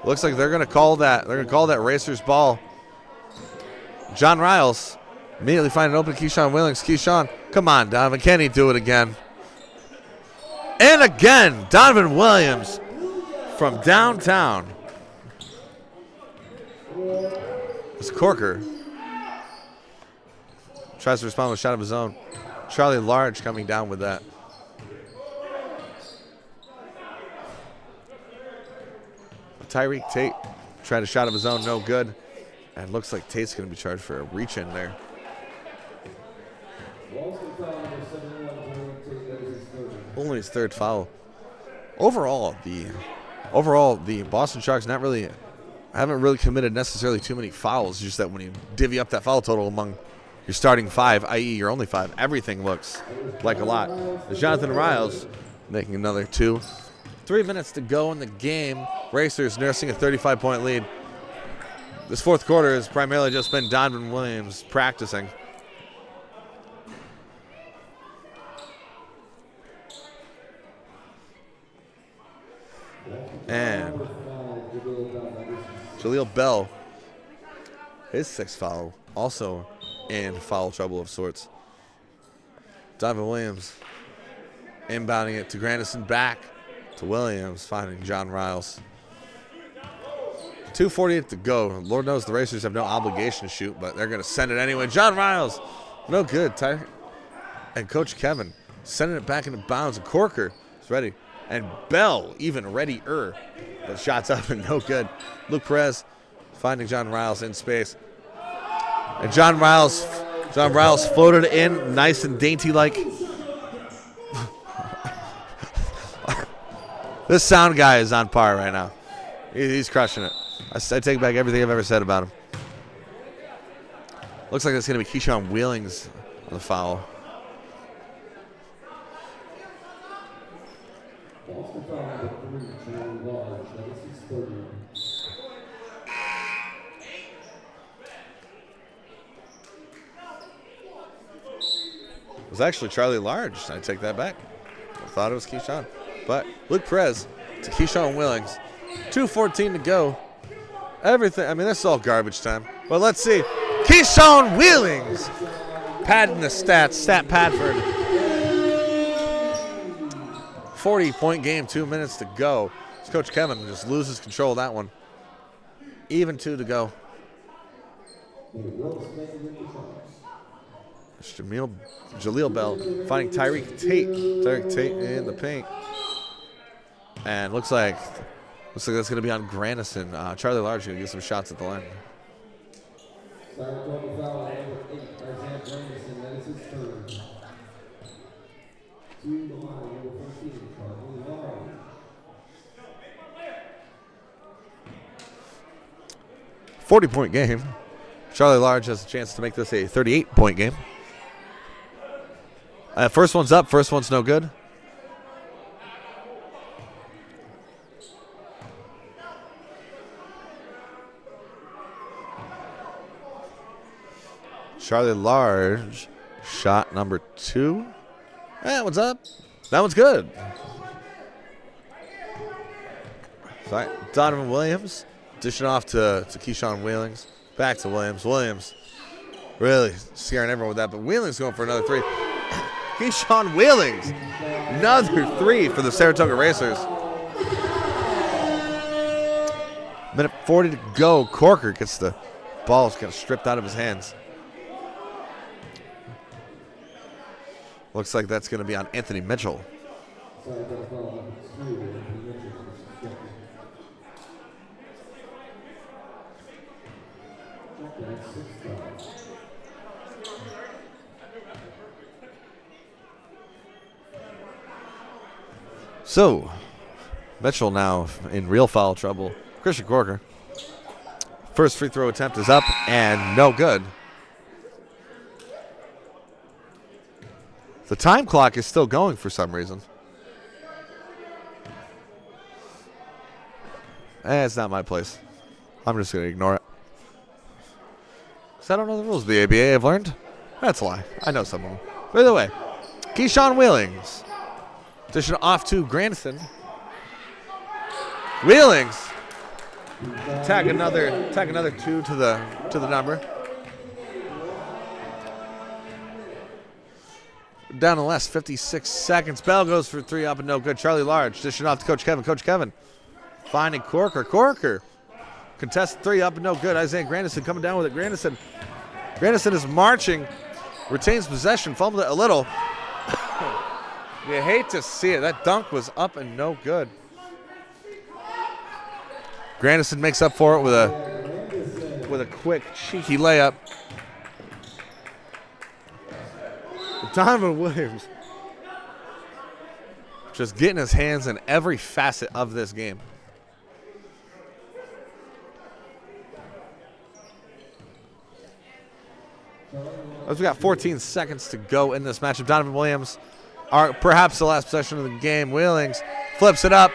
going to call that. They're going to call that Racers ball. John Riles immediately finding open Keyshawn Willings. Keyshawn, come on, Donovan. Can he do it again? And again, Donovan Williams from downtown. It's Corker. Tries to respond with a shot of his own. Charlie Large coming down with that. Tyreek Tate tried a shot of his own, no good. And looks like Tate's going to be charged for a reach in there. Only his third foul. Overall, the Boston Sharks haven't really committed necessarily too many fouls. Just that when you divvy up that foul total among your starting five, i.e. your only five, everything looks like a lot. There's Jonathan Riles making another 2. 3 minutes to go in the game. Racers nursing a 35-point lead. This fourth quarter has primarily just been Donovan Williams practicing. And Jaleel Bell, his 6th foul, also in foul trouble of sorts. Donovan Williams inbounding it to Grandison, back to Williams, finding John Riles. 2:48 to go. Lord knows the Racers have no obligation to shoot, but they're going to send it anyway. John Riles, no good. And Coach Kevin sending it back into bounds. And Corker is ready. And Bell even ready-er. But shots up and no good. Luke Perez finding John Riles in space. And John Riles floated in nice and dainty-like. This sound guy is on par right now. He's crushing it. I take back everything I've ever said about him. Looks like it's going to be Keyshawn Wheelings on the foul. It was actually Charlie Large. I take that back. I thought it was Keyshawn. But Luke Perez to Keyshawn Wheelings. 2:14 to go. Everything, I mean, this is all garbage time. But let's see. Keyshawn Wheelings padding the stats. Stat Padford. 40-point game, 2 minutes to go. Coach Kevin just loses control of that one. Even 2 to go. Jaleel Bell finding Tyreek Tate. Tyreek Tate in the paint. And looks like that's going to be on Grandison. Charlie Large going to get some shots at the line. Saratoga foul number 8, Isaiah Grandison, that is his third. 2 to line, number 14, Charlie Large. .40 game. Charlie Large has a chance to make this a 38-point game. First one's up, first one's no good. Charlie Large, shot number 2. That one's up. That one's good. Sorry, Donovan Williams dishing off to Keyshawn Wheelings. Back to Williams. Williams really scaring everyone with that, but Wheelings going for another 3. Keyshawn Wheelings, another 3 for the Saratoga Racers. Minute 40 to go. Corker gets the ball kind of stripped out of his hands. Looks like that's going to be on Anthony Mitchell. So, Mitchell now in real foul trouble. Christian Corker. First free throw attempt is up and no good. The time clock is still going for some reason. It's not my place. I'm just going to ignore it. Because I don't know the rules of the ABA, I've learned. That's a lie. I know some of them. By the way, Keyshawn Wheelings. Dishing off to Grandison. Wheelings. Tag another 2 to the number. Down to the last 56 seconds. Bell goes for 3 up and no good. Charlie Large dishing off to Coach Kevin. Coach Kevin Finding Corker. Corker. Contest 3 up and no good. Isaiah Grandison coming down with it. Grandison is marching. Retains possession. Fumbled it a little. You hate to see it. That dunk was up and no good. Grandison makes up for it with a quick, cheeky layup. Donovan Williams just getting his hands in every facet of this game. As we got 14 seconds to go in this matchup, Donovan Williams, perhaps the last possession of the game. Wheelings flips it up.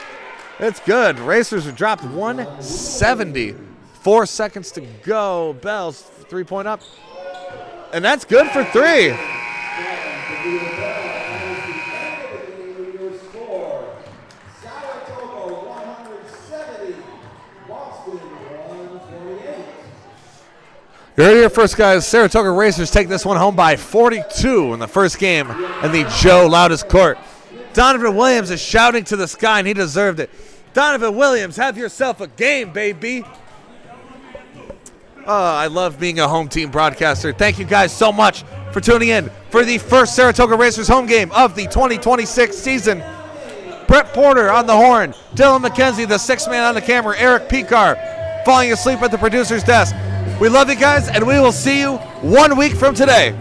It's good. Racers have dropped 170. 4 seconds to go. Bells, 3-point up. And that's good for 3. Saratoga 170, Boston 128. You heard it here first, guys. Saratoga Racers take this one home by 42 in the first game in the Joe Loudest Court. Donovan Williams is shouting to the sky, and he deserved it. Donovan Williams, have yourself a game, baby. I love being a home team broadcaster. Thank you guys so much for tuning in for the first Saratoga Racers home game of the 2026 season. Brett Porter on the horn. Dylan McKenzie, the sixth man on the camera. Eric Picard falling asleep at the producer's desk. We love you guys, and we will see you 1 week from today.